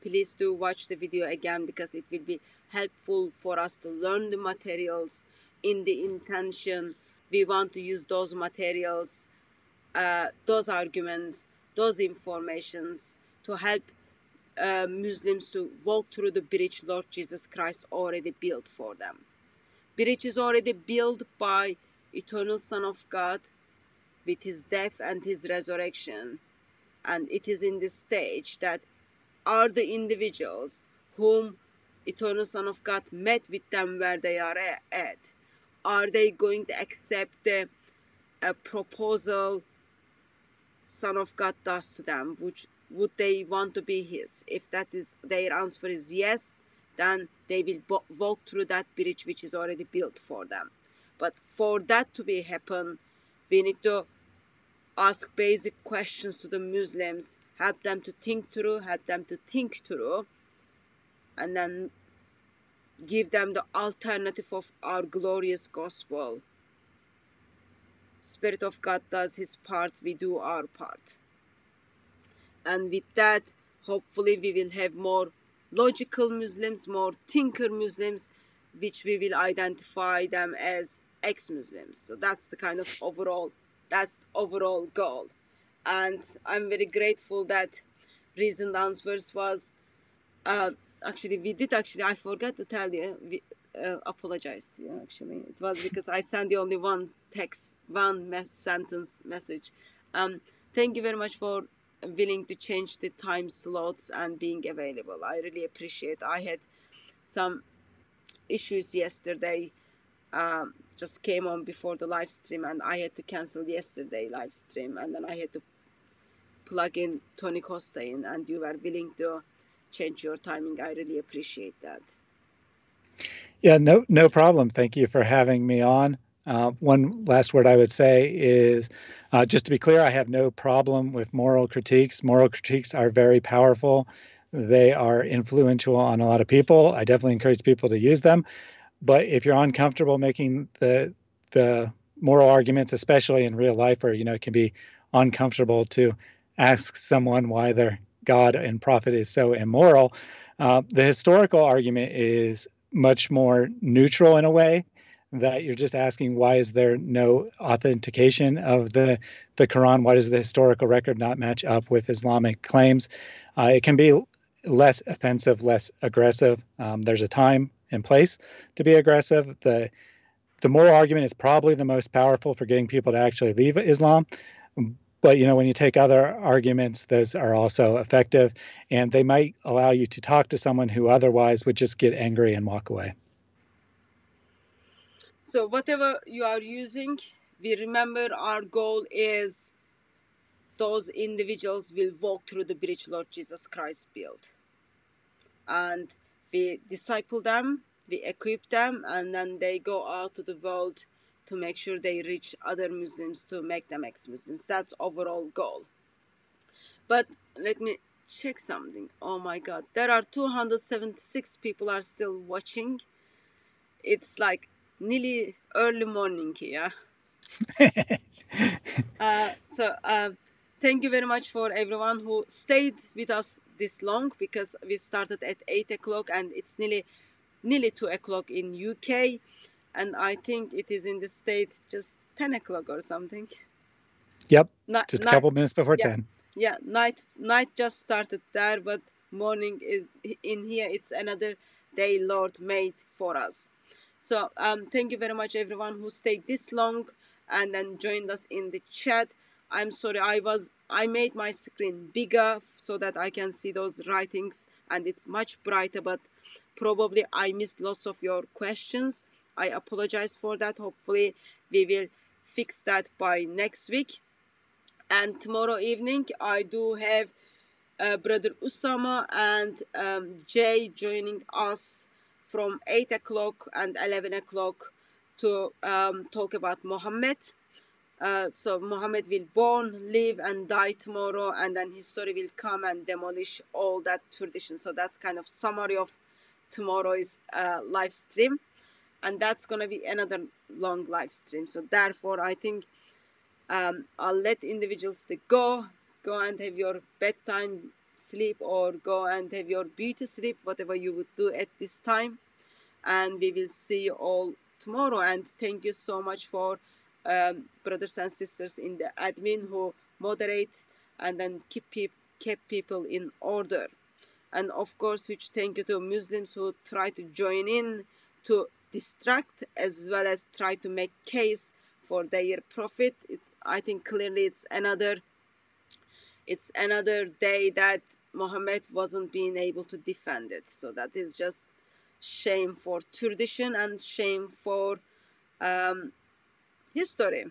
please do watch the video again, because it will be helpful for us to learn the materials in the intention we want to use those materials, those arguments, those informations to help Muslims to walk through the bridge Lord Jesus Christ already built for them. Bridge is already built by eternal Son of God with his death and his resurrection. And it is in this stage that are the individuals whom eternal Son of God met with them where they are at. Are they going to accept the proposal Son of God does to them? Would they want to be his? If that is their answer is yes, then they will walk through that bridge which is already built for them. But for that to be happen, we need to ask basic questions to the Muslims, help them to think through, and then give them the alternative of our glorious gospel. Spirit of God does his part, we do our part. And with that, hopefully we will have more logical Muslims, more thinker Muslims, which we will identify them as ex-Muslims. So that's the kind of overall goal. And I'm very grateful that Reasoned Answers was, I forgot to tell you, we apologized to you actually. It was because I sent you only one sentence message. Thank you very much for willing to change the time slots and being available. I really appreciate it. I had some issues yesterday, just came on before the live stream, and I had to cancel yesterday live stream, and then I had to plug in Tony Costa in, and you were willing to change your timing. I really appreciate that. Yeah, no problem. Thank you for having me on. One last word I would say is just to be clear, I have no problem with moral critiques. Moral critiques are very powerful. They are influential on a lot of people. I definitely encourage people to use them. But if you're uncomfortable making the moral arguments, especially in real life, or it can be uncomfortable to ask someone why their God and prophet is so immoral, the historical argument is much more neutral in a way, that you're just asking why is there no authentication of the Quran? Why does the historical record not match up with Islamic claims? It can be less offensive, less aggressive. There's a time and place to be aggressive. The moral argument is probably the most powerful for getting people to actually leave Islam. But when you take other arguments, those are also effective, and they might allow you to talk to someone who otherwise would just get angry and walk away. So whatever you are using, we remember our goal is those individuals will walk through the bridge Lord Jesus Christ built. And we disciple them, we equip them, and then they go out to the world to make sure they reach other Muslims to make them ex-Muslims. That's overall goal. But let me check something. Oh my God, there are 276 people are still watching. It's like nearly early morning here. Thank you very much for everyone who stayed with us this long, because we started at 8 o'clock and it's nearly 2 o'clock in UK, and I think it is in the States just 10 o'clock or something. Yep, just a couple minutes before 10. Yeah, night just started there, but morning is in here. It's another day Lord made for us. So thank you very much everyone who stayed this long and then joined us in the chat. I'm sorry, I made my screen bigger so that I can see those writings, and it's much brighter, but probably I missed lots of your questions. I apologize for that. Hopefully we will fix that by next week. And tomorrow evening I do have Brother Usama and Jay joining us from 8 o'clock and 11 o'clock to talk about Muhammad. So Muhammad will born, live and die tomorrow, and then his story will come and demolish all that tradition. So that's kind of summary of tomorrow's live stream, and that's gonna be another long live stream. So therefore I think I'll let individuals to go and have your bedtime sleep, or go and have your beauty sleep, whatever you would do at this time, and we will see you all tomorrow. And thank you so much for brothers and sisters in the admin who moderate and then keep people in order. And of course, huge thank you to Muslims who try to join in to distract as well as try to make case for their prophet. I think clearly it's another day that Muhammad wasn't being able to defend it. So that is just shame for tradition and shame for history.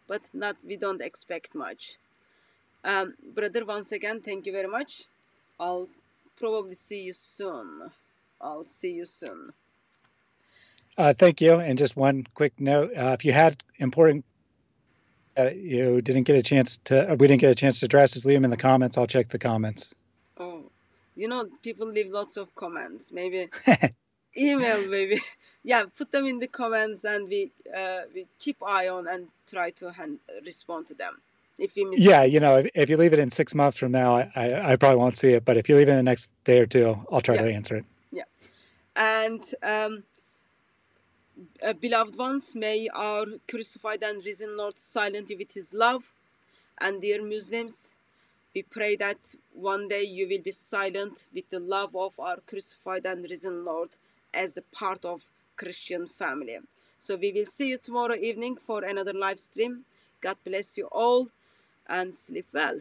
But we don't expect much. Brother, once again, thank you very much. I'll probably see you soon. Thank you. And just one quick note: if you had important you didn't get a chance to, we didn't get a chance to address, just leave them in the comments. I'll check the comments. Oh, people leave lots of comments. Maybe email, maybe. Yeah, put them in the comments, and we keep eye on and try to respond to them. If we miss if you leave it in 6 months from now, I probably won't see it. But if you leave it in the next day or two, I'll try to answer it. Yeah. And beloved ones, may our crucified and risen Lord silent you with his love. And dear Muslims, we pray that one day you will be silent with the love of our crucified and risen Lord as the part of Christian family. So we will see you tomorrow evening for another live stream. God bless you all and sleep well.